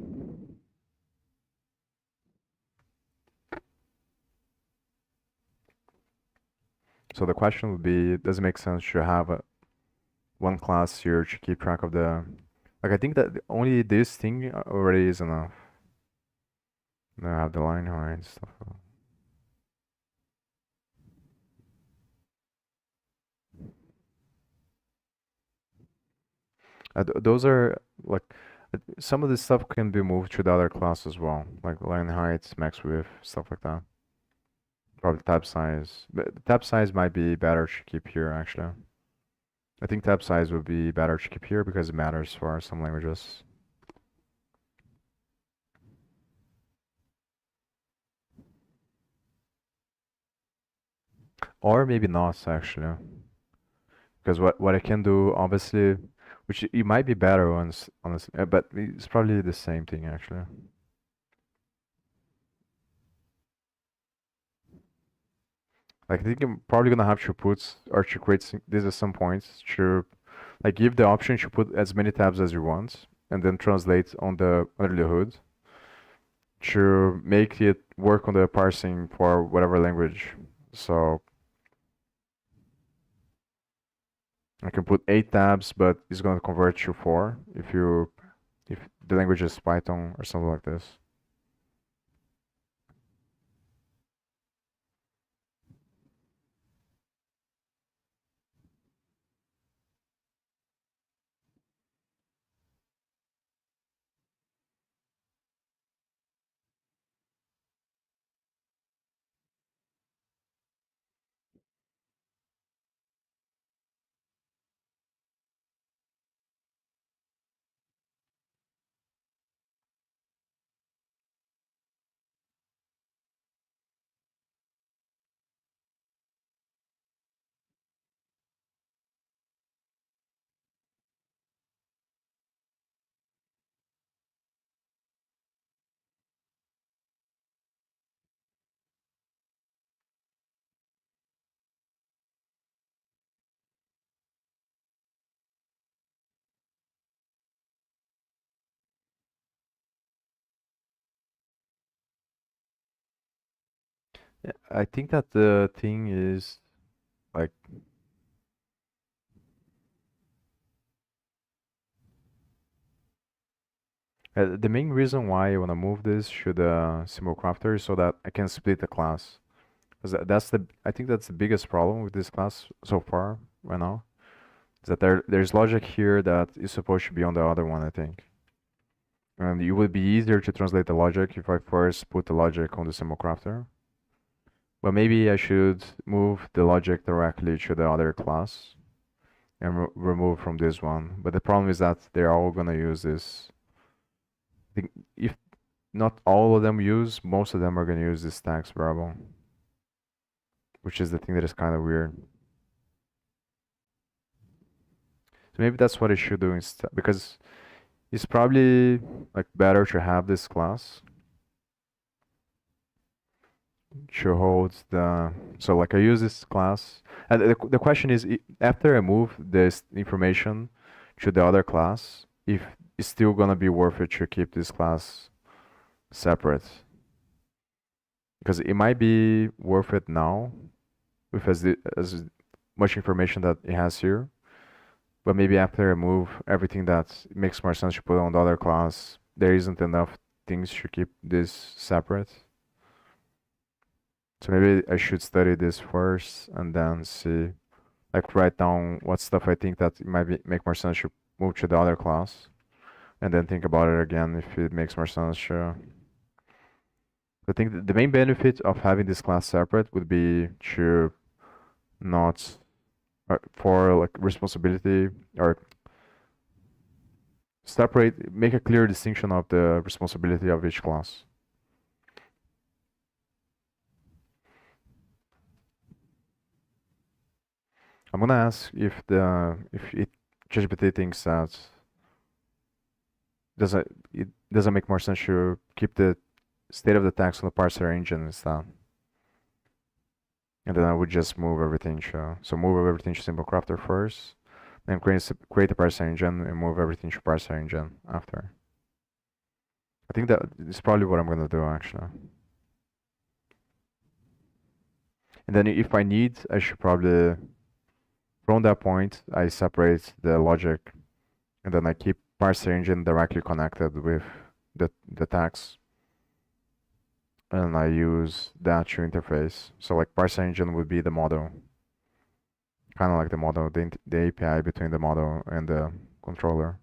So the question would be, does it make sense to have one class here to keep track of the... Like, I think that only this thing already is enough. Now I have the line height and stuff. Those are like some of this stuff can be moved to the other class as well, like line height, max width, stuff like that. Probably tab size, but the tab size might be better to keep here actually. I think tab size would be better to keep here because it matters for some languages. Or maybe not actually, because what I can do obviously, which it might be better on this, but it's probably the same thing actually. Like I think I'm probably gonna have to put or to create this at some points to like give the option to put as many tabs as you want and then translate on the under the hood to make it work on the parsing for whatever language. So I can put 8 tabs, but it's gonna convert to 4 if the language is Python or something like this. Yeah, I think that the thing is like the main reason why I want to move this to the symbol crafter is so that I can split the class. Because I think that's the biggest problem with this class so far right now. Is that there's logic here that is supposed to be on the other one, I think. And it would be easier to translate the logic if I first put the logic on the symbol crafter. But maybe I should move the logic directly to the other class and remove from this one. But the problem is that they're all gonna use this. I think if not all of them use, most of them are gonna use this tags variable, which is the thing that is kind of weird. So maybe that's what I should do instead, because it's probably like better to have this class to hold the... So like I use this class, and the question is after I move this information to the other class, if it's still gonna be worth it to keep this class separate, because it might be worth it now with as much information that it has here, but maybe after I move everything that makes more sense to put on the other class, there isn't enough things to keep this separate. So maybe I should study this first and then see, like write down what stuff I think that it might make more sense to move to the other class. and then think about it again if it makes more sense. Sure. I think the main benefit of having this class separate would be to not for like responsibility or separate, make a clear distinction of the responsibility of each class. I'm gonna ask if it ChatGPT thinks that it doesn't make more sense to keep the state of the text on the parser engine instead. And then I would just move everything to move everything to Simple Crafter first, then create a parser engine and move everything to parser engine after. I think that is probably what I'm gonna do actually. And then if I need, I should probably from that point I separate the logic, and then I keep parser engine directly connected with the tags, and I use that to interface. So like parser engine would be the model, kind of like the model, the API between the model and the controller.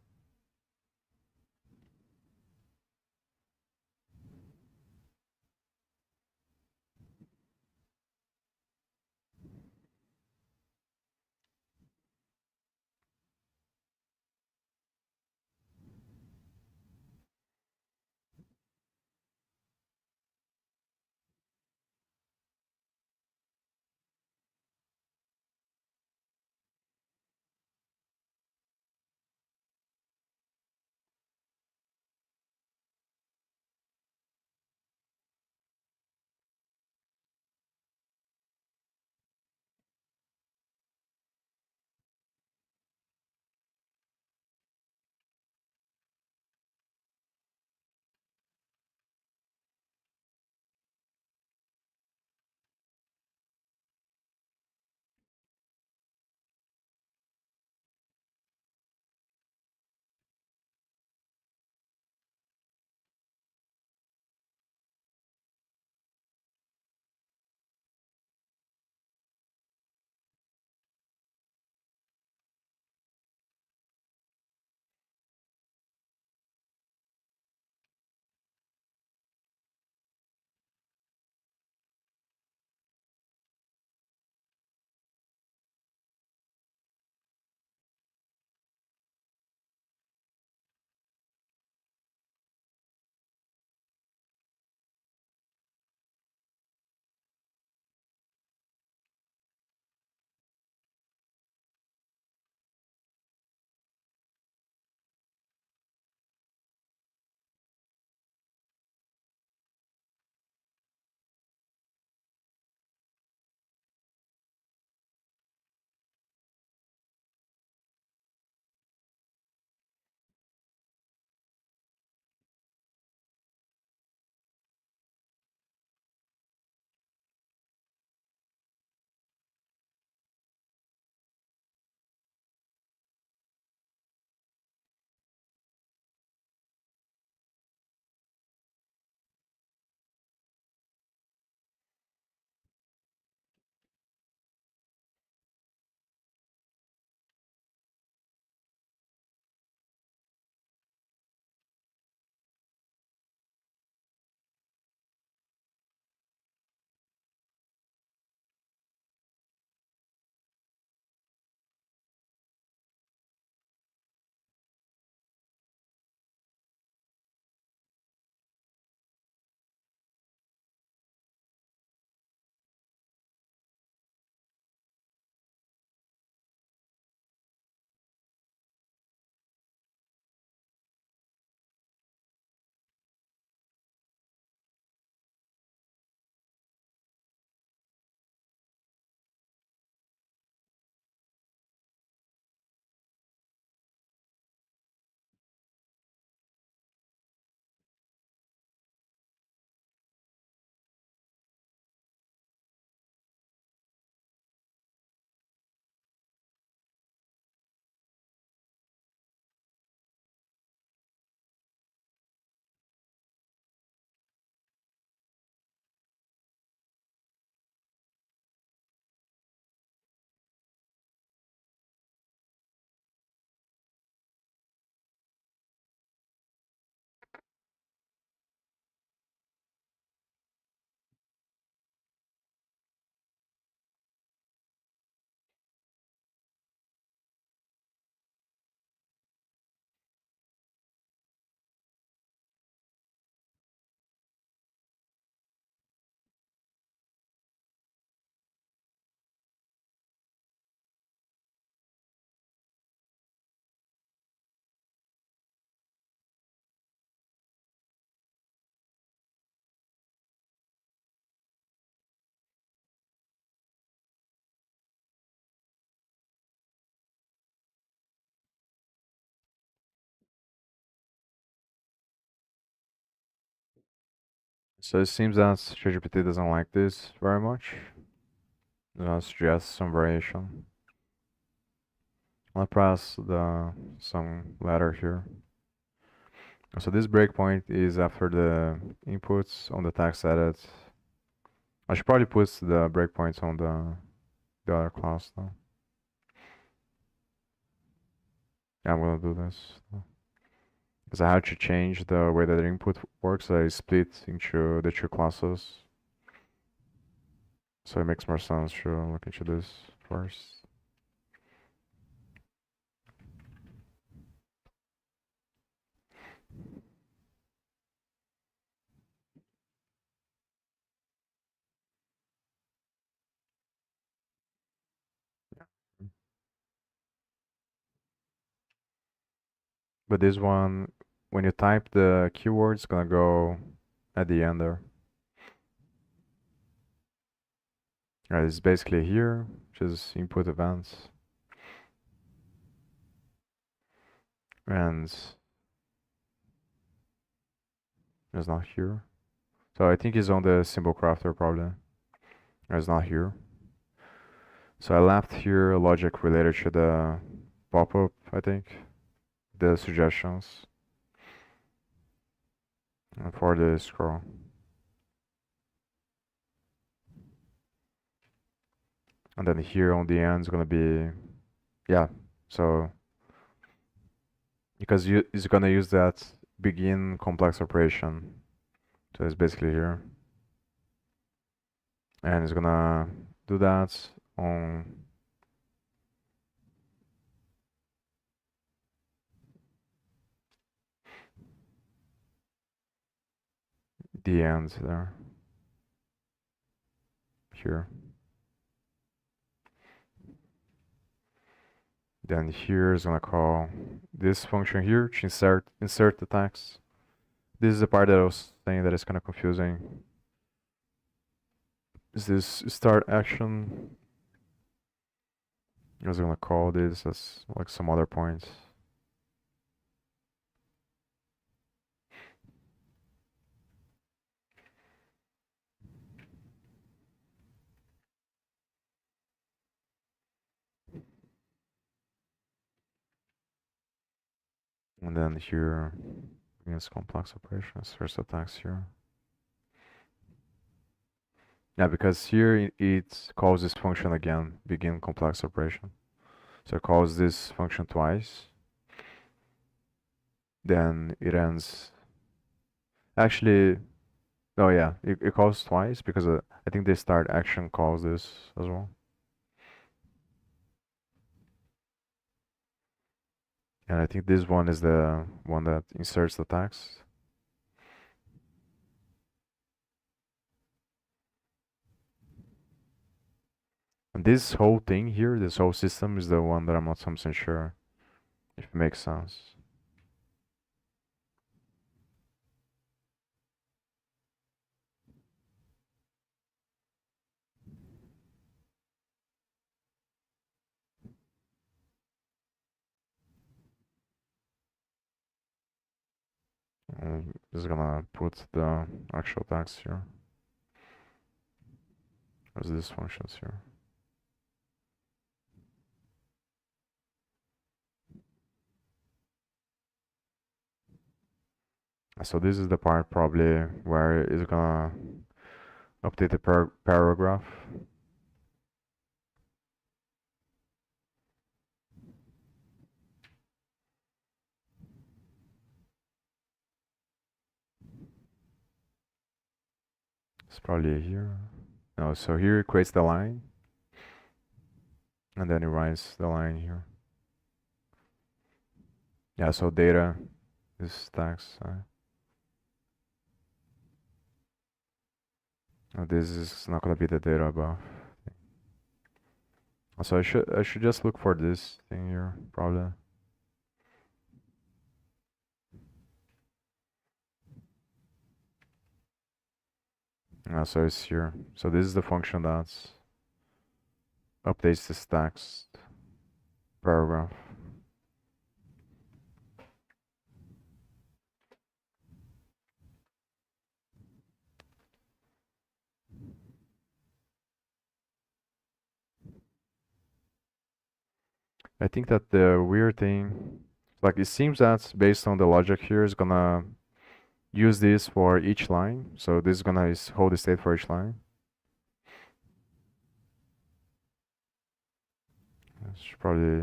So it seems that ChatGPT doesn't like this very much. I'll suggest some variation. I'll press some letter here. So this breakpoint is after the inputs on the text edit. I should probably put the breakpoints on the other class though. Yeah, I'm gonna do this because I had to change the way that the input works. I split into the two classes, so it makes more sense to look into this first. But this one, when you type the keyword, it's gonna go at the end there. It's basically here, just input events. And it's not here. So I think it's on the symbol crafter probably. It's not here. So I left here a logic related to the pop-up, I think. The suggestions. And for the scroll. And then here on the end is gonna be, yeah, so because it's gonna use that begin complex operation. So it's basically here. And it's gonna do that on the end there. Here. Then here is gonna call this function here to insert the text. This is the part that I was saying that is kind of confusing. Is this start action? I was gonna call this as like some other points. And then here begins complex operations. There's the text here. Yeah, because here it calls this function again, begin complex operation. So it calls this function twice. Then it ends. Actually, oh yeah, it calls twice because I think the start action calls this as well. And I think this one is the one that inserts the text. And this whole thing here, this whole system is the one that I'm not 100% sure if it makes sense. I'm just gonna put the actual text here. As these functions here. So this is the part probably where it's gonna update the paragraph. It's probably here. No, so here it creates the line. And then it writes the line here. Yeah, so data is text. This is not gonna be the data above. So I should just look for this thing here, probably. So it's here. So this is the function that updates this text paragraph. I think that the weird thing, like it seems that based on the logic here, is gonna use this for each line. So this is gonna hold the state for each line. I should probably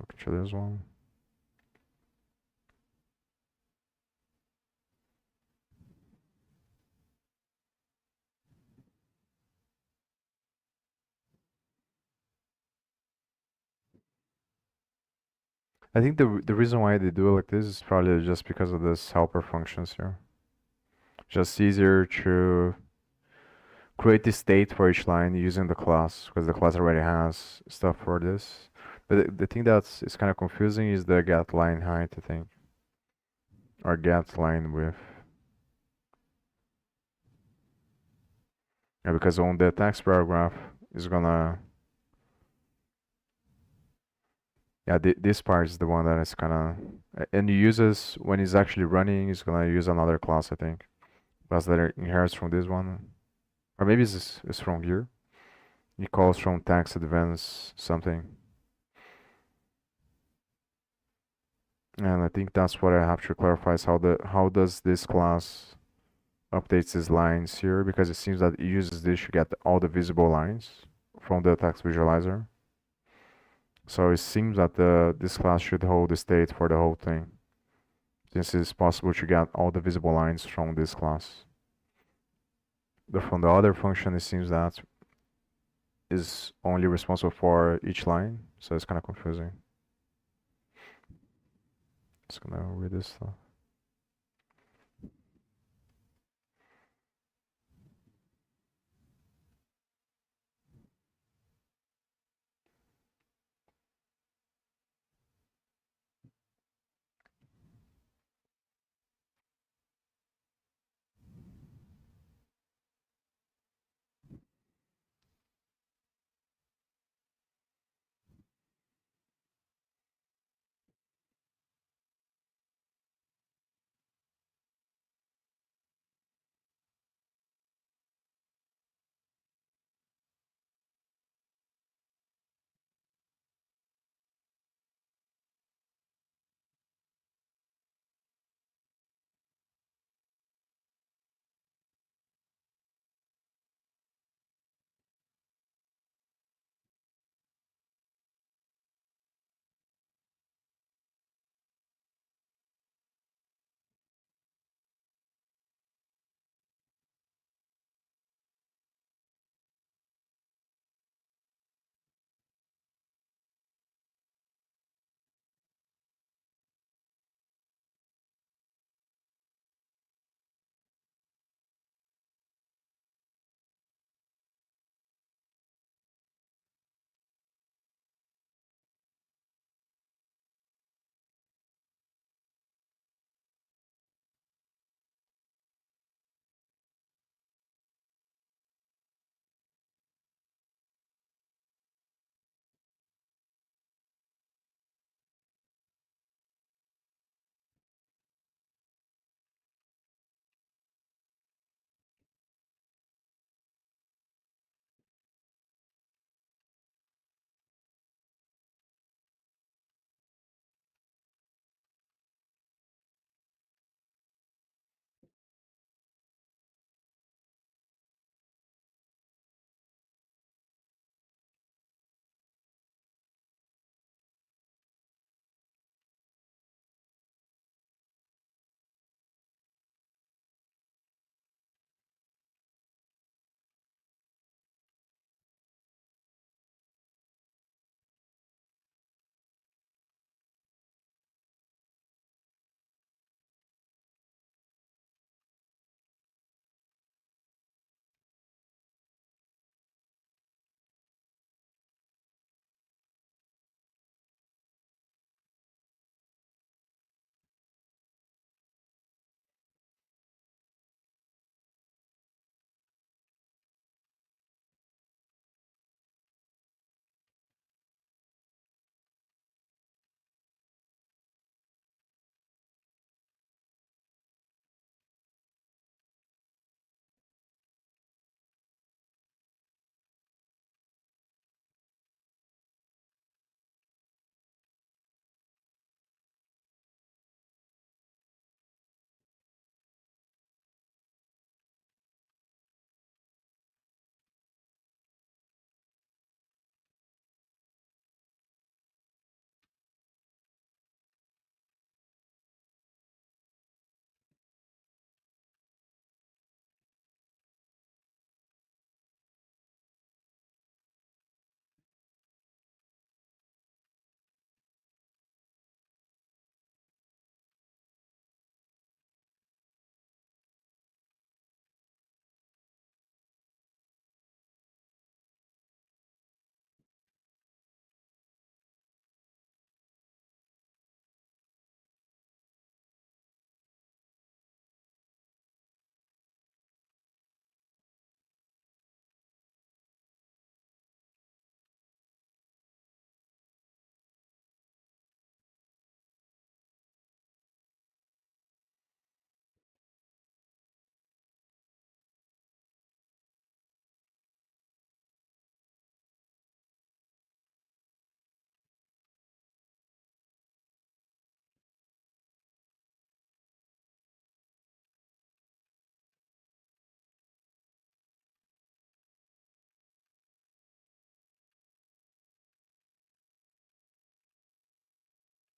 look into this one. I think the reason why they do it like this is probably just because of this helper functions here. Just easier to create the state for each line using the class because the class already has stuff for this. But the thing that's is kind of confusing is the get line height, I think, or get line width. Yeah, because on the text paragraph is gonna, yeah, this part is the one that is kind of, and it uses when it's actually running, it's gonna use another class, I think, class that inherits from this one, or maybe it's from here. It calls from text advance something. And I think that's what I have to clarify is how does this class updates these lines here, because it seems that it uses this to get all the visible lines from the text visualizer. So it seems that this class should hold the state for the whole thing, since it's possible to get all the visible lines from this class. But from the other function, it seems that is only responsible for each line, so it's kind of confusing. Just gonna read this stuff.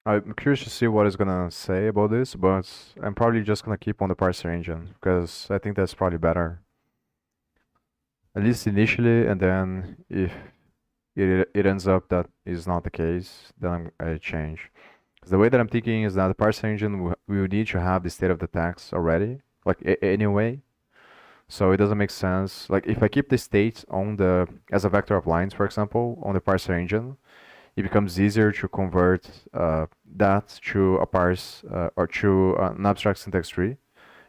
I'm curious to see what it's gonna say about this, but I'm probably just gonna keep on the parser engine because I think that's probably better, at least initially. And then if it ends up that is not the case, then I change. 'Cause the way that I'm thinking is that the parser engine we would need to have the state of the text already, like anyway. So it doesn't make sense. Like if I keep the state on the as a vector of lines, for example, on the parser engine, it becomes easier to convert that to a parse or to an abstract syntax tree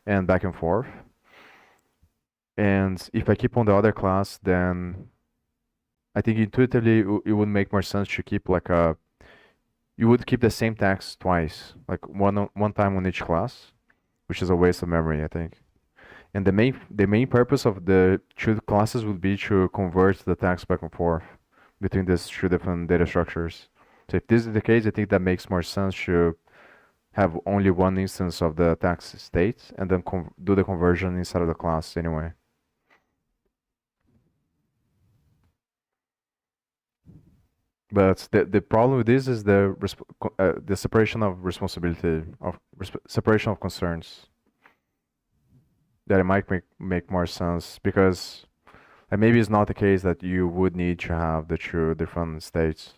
and back and forth. And if I keep on the other class, then I think intuitively it would make more sense to keep like a you would keep the same text twice, like one time on each class, which is a waste of memory, I think. And the main purpose of the two classes would be to convert the text back and forth between these two different data structures. So if this is the case, I think that makes more sense to have only one instance of the text state and then do the conversion inside of the class anyway. But the problem with this is the separation of responsibility of separation of concerns. That it might make more sense because maybe it's not the case that you would need to have the two different states.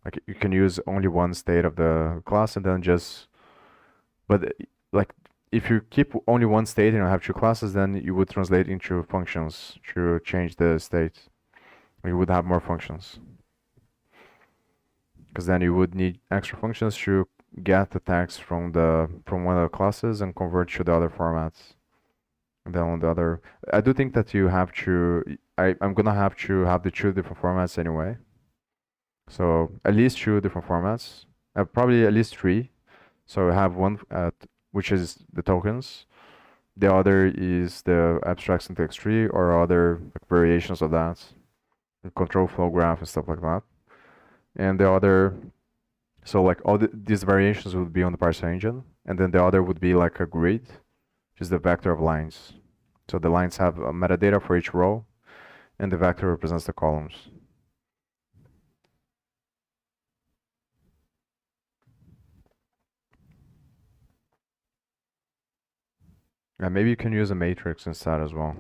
Like you can use only one state of the class and then just but like if you keep only one state and you have two classes, then you would translate into functions to change the state. You would have more functions because then you would need extra functions to get the text from one of the classes and convert to the other formats. And then on the other, I do think that you have to. I'm gonna have to have the two different formats anyway. So at least two different formats, probably at least three. So I have one which is the tokens. The other is the abstract syntax tree or other like, variations of that, control flow graph and stuff like that. And the other, so like these variations would be on the parser engine, and then the other would be like a grid, which is the vector of lines. So the lines have metadata for each row, and the vector represents the columns. And maybe you can use a matrix instead as well.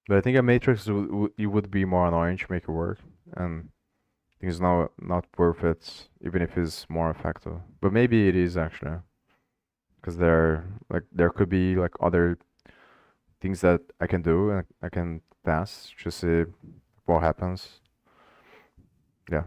But I think a matrix you would be more annoying to make it work, and I think it's not worth it, even if it's more effective. But maybe it is actually, because there could be like other things that I can do and I can test to see what happens. Yeah.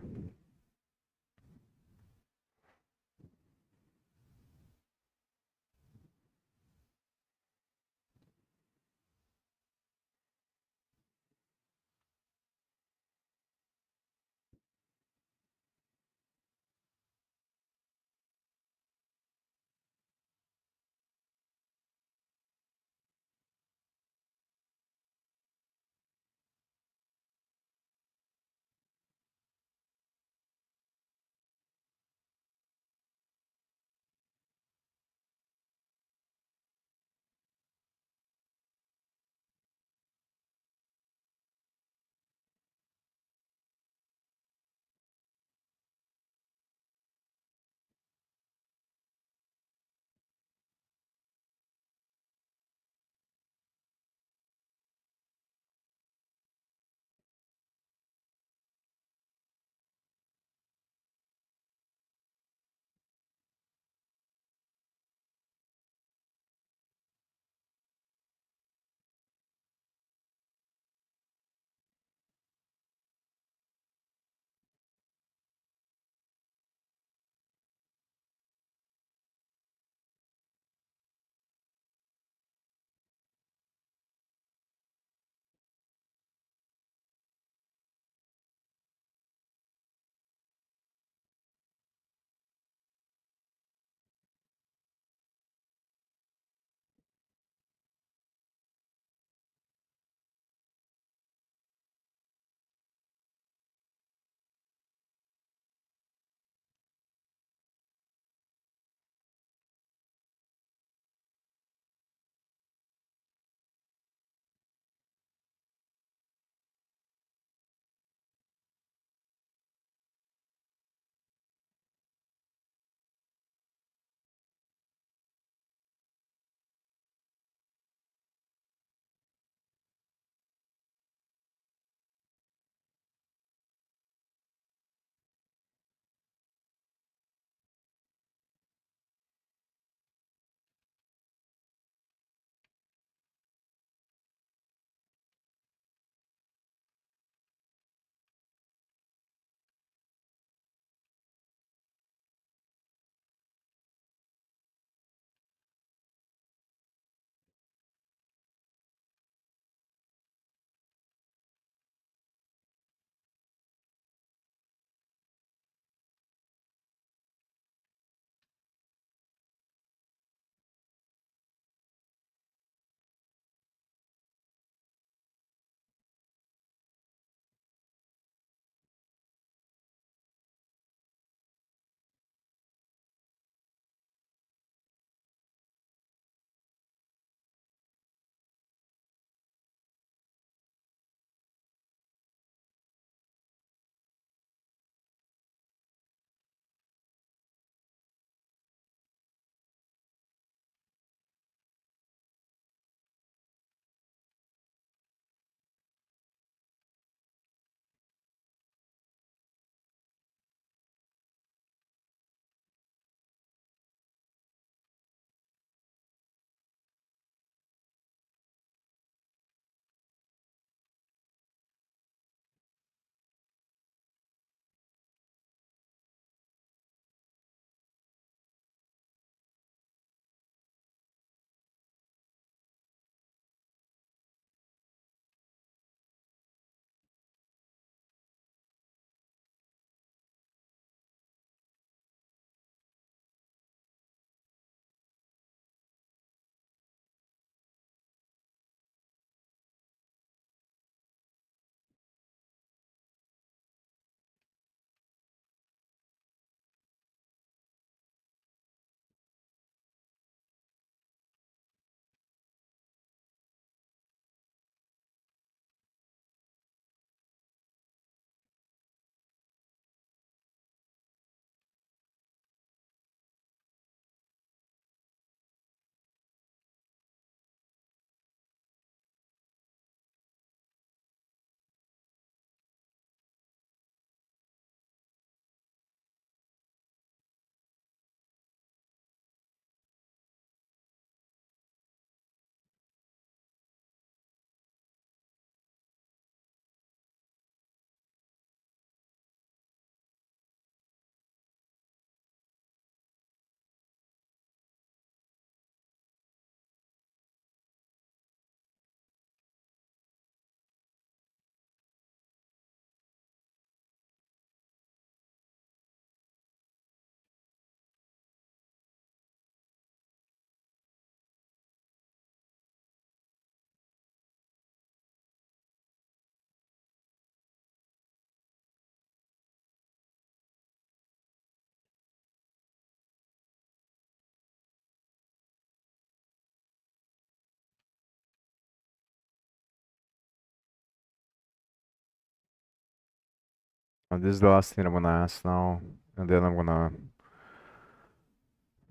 And this is the last thing I'm gonna ask now, and then I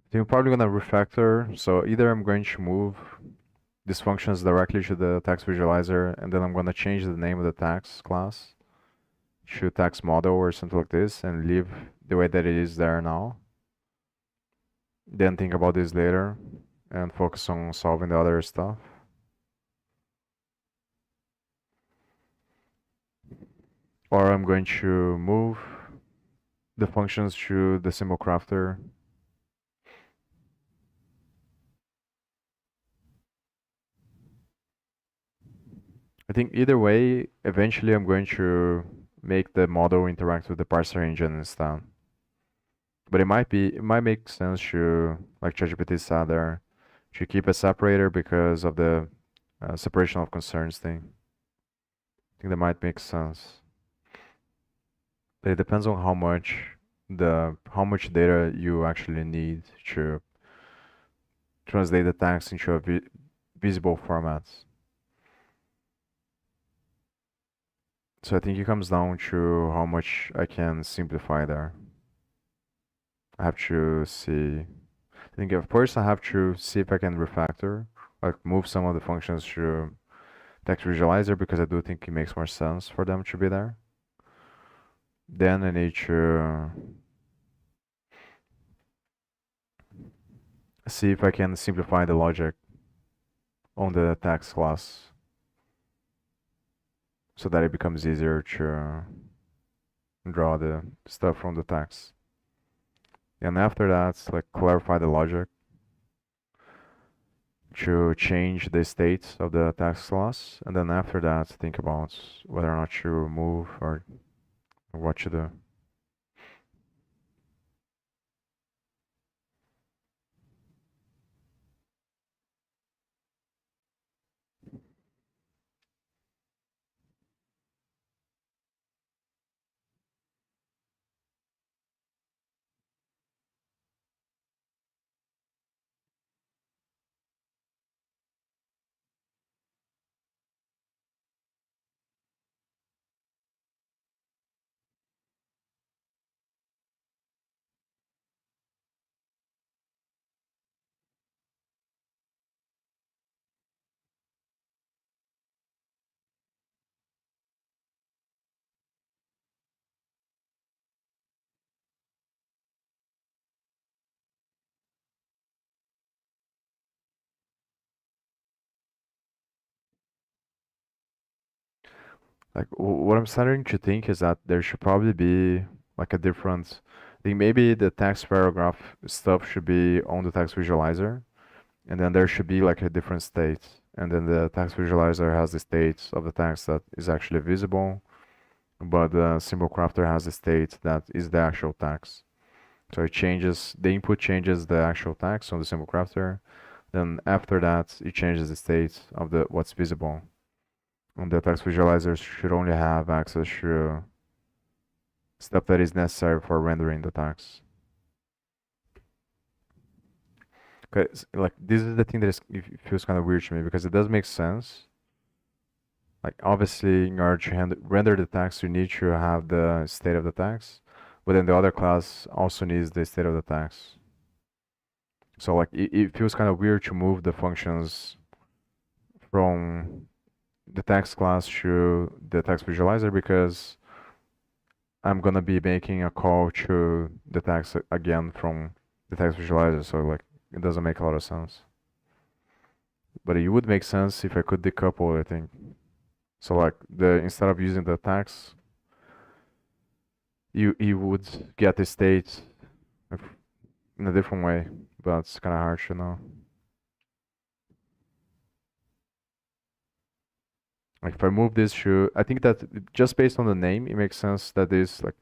think I'm probably gonna refactor. So either I'm going to move these functions directly to the text visualizer, and then I'm gonna change the name of the text class to text model or something like this, and leave the way that it is there now. Then think about this later, and focus on solving the other stuff. Or I'm going to move the functions to the symbol crafter. I think either way, eventually I'm going to make the model interact with the parser engine instead. But it might make sense to, like ChatGPT said there, to keep a separator because of the separation of concerns thing. I think that might make sense. But it depends on how much data you actually need to translate the text into a visible format. So I think it comes down to how much I can simplify there. I have to see. I think at first I have to see if I can refactor, like move some of the functions to text visualizer because I do think it makes more sense for them to be there. Then I need to see if I can simplify the logic on the text class so that it becomes easier to draw the stuff from the text. And after that, like clarify the logic to change the state of the text class, and then after that, think about whether or not to move or what to do. Like what I'm starting to think is that there should probably be like a different. I think maybe the text paragraph stuff should be on the text visualizer, and then there should be like a different state, and then the text visualizer has the state of the text that is actually visible, but the symbol crafter has the state that is the actual text. So it changes, the input changes the actual text on the symbol crafter. Then after that, it changes the state of the what's visible. And the text visualizers should only have access to stuff that is necessary for rendering the text. Cause like this is the thing that it feels kind of weird to me because it does make sense. Like obviously, in order to render the text, you need to have the state of the text, but then the other class also needs the state of the text. So like it feels kind of weird to move the functions from the text class to the text visualizer because I'm gonna be making a call to the text again from the text visualizer. So like it doesn't make a lot of sense. But it would make sense if I could decouple, I think. So like instead of using the text, you would get the state in a different way, but it's kind of hard to know. Like if I move this to, I think that just based on the name, it makes sense that this like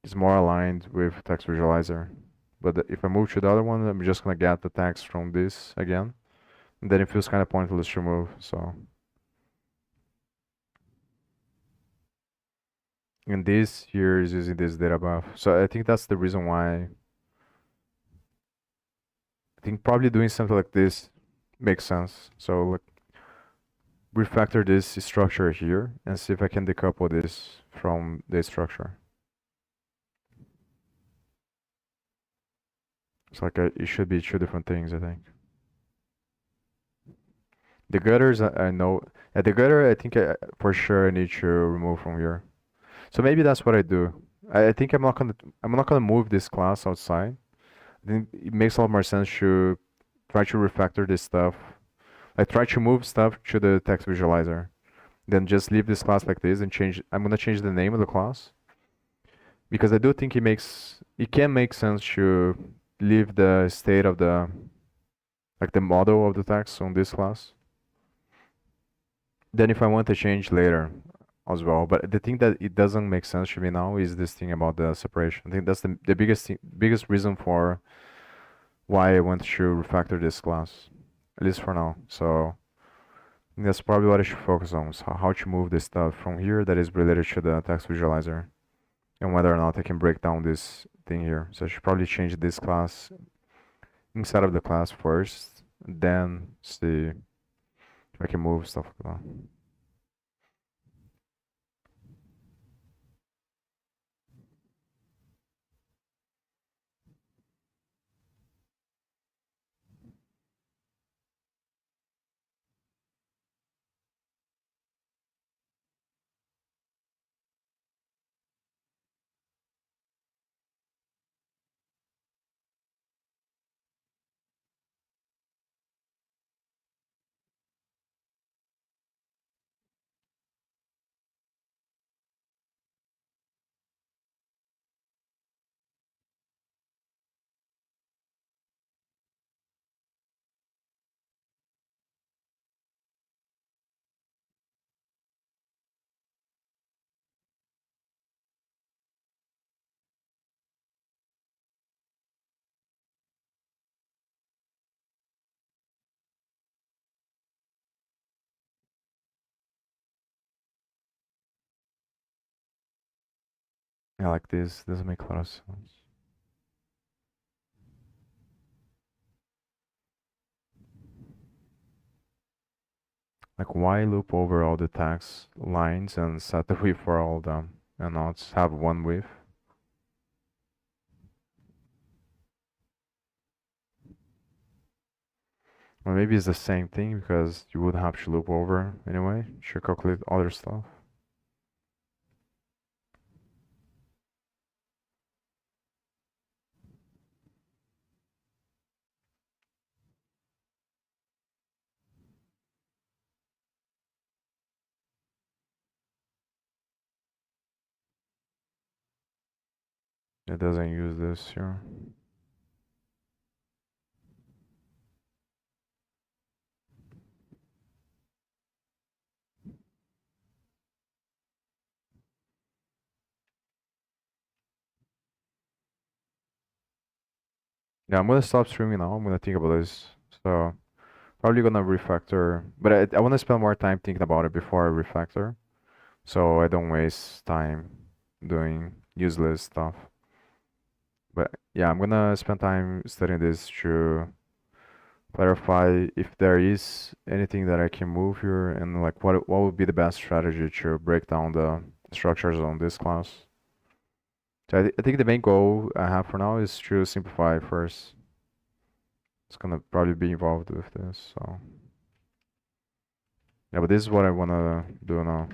is more aligned with text visualizer. But if I move to the other one, I'm just gonna get the text from this again, and then it feels kind of pointless to move. So, and this here is using this data buff. So I think that's the reason why. I think probably doing something like this makes sense. So like refactor this structure here and see if I can decouple this from the structure. It's like it should be two different things, I think. The gutters, I know. At the gutter, I think for sure I need to remove from here. So maybe that's what I do. I think I'm not gonna move this class outside. I think it makes a lot more sense to try to refactor this stuff. Like try to move stuff to the text visualizer. Then just leave this class like this and change. I'm gonna change the name of the class because I do think it can make sense to leave the state of the like the model of the text on this class. Then if I want to change later as well, but the thing that it doesn't make sense to me now is this thing about the separation. I think that's the biggest reason for why I want to refactor this class, at least for now. So I think that's probably what I should focus on, is how to move this stuff from here that is related to the text visualizer, and whether or not I can break down this thing here. So I should probably change this class inside of the class first, then see if I can move stuff like that. Yeah, like this doesn't make a lot of sense. Like why loop over all the tags lines and set the width for all of them and not have one width? Or maybe it's the same thing because you would have to loop over anyway to calculate other stuff. It doesn't use this here. Yeah, I'm gonna stop streaming now. I'm gonna think about this. So probably gonna refactor, but I want to spend more time thinking about it before I refactor, so I don't waste time doing useless stuff. But yeah, I'm gonna spend time studying this to clarify if there is anything that I can move here and like what would be the best strategy to break down the structures on this class. So I think the main goal I have for now is to simplify first. It's gonna probably be involved with this, so yeah, but this is what I wanna do now.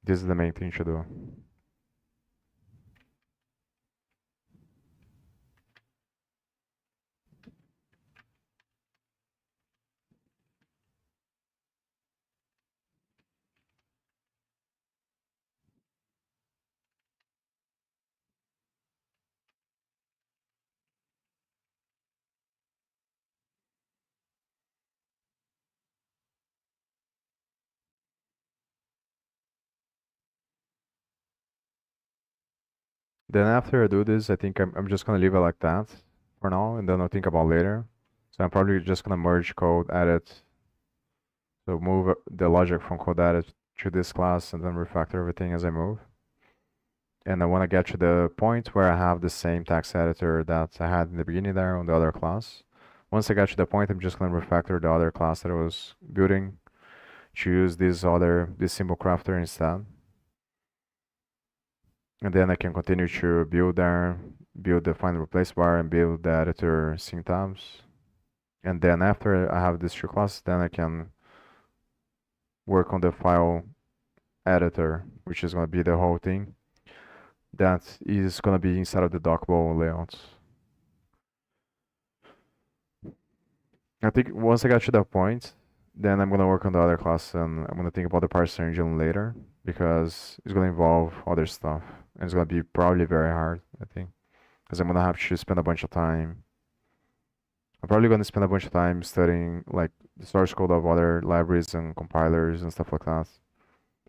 This is the main thing to do. Then after I do this, I think I'm just gonna leave it like that for now, and then I'll think about later. So I'm probably just gonna merge code edit, so move the logic from code edit to this class, and then refactor everything as I move. And I want to get to the point where I have the same text editor that I had in the beginning there on the other class. Once I got to the point, I'm just gonna refactor the other class that I was building to use this symbol crafter instead. And then I can continue to build there, build the find replace bar and build the editor sync tabs. And then after I have these two classes, then I can work on the file editor, which is going to be the whole thing. That is going to be inside of the dockable layouts. I think once I get to that point, then I'm going to work on the other class and I'm going to think about the parser engine later because it's going to involve other stuff. And it's going to be probably very hard, I think, because I'm going to have to spend a bunch of time. I'm probably going to spend a bunch of time studying like the source code of other libraries and compilers and stuff like that.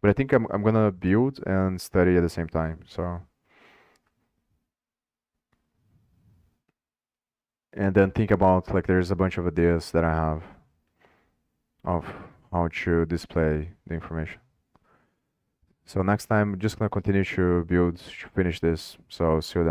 But I think I'm gonna build and study at the same time. So and then think about like there's a bunch of ideas that I have of how to display the information. So next time I'm just gonna continue to build to finish this. So see you then.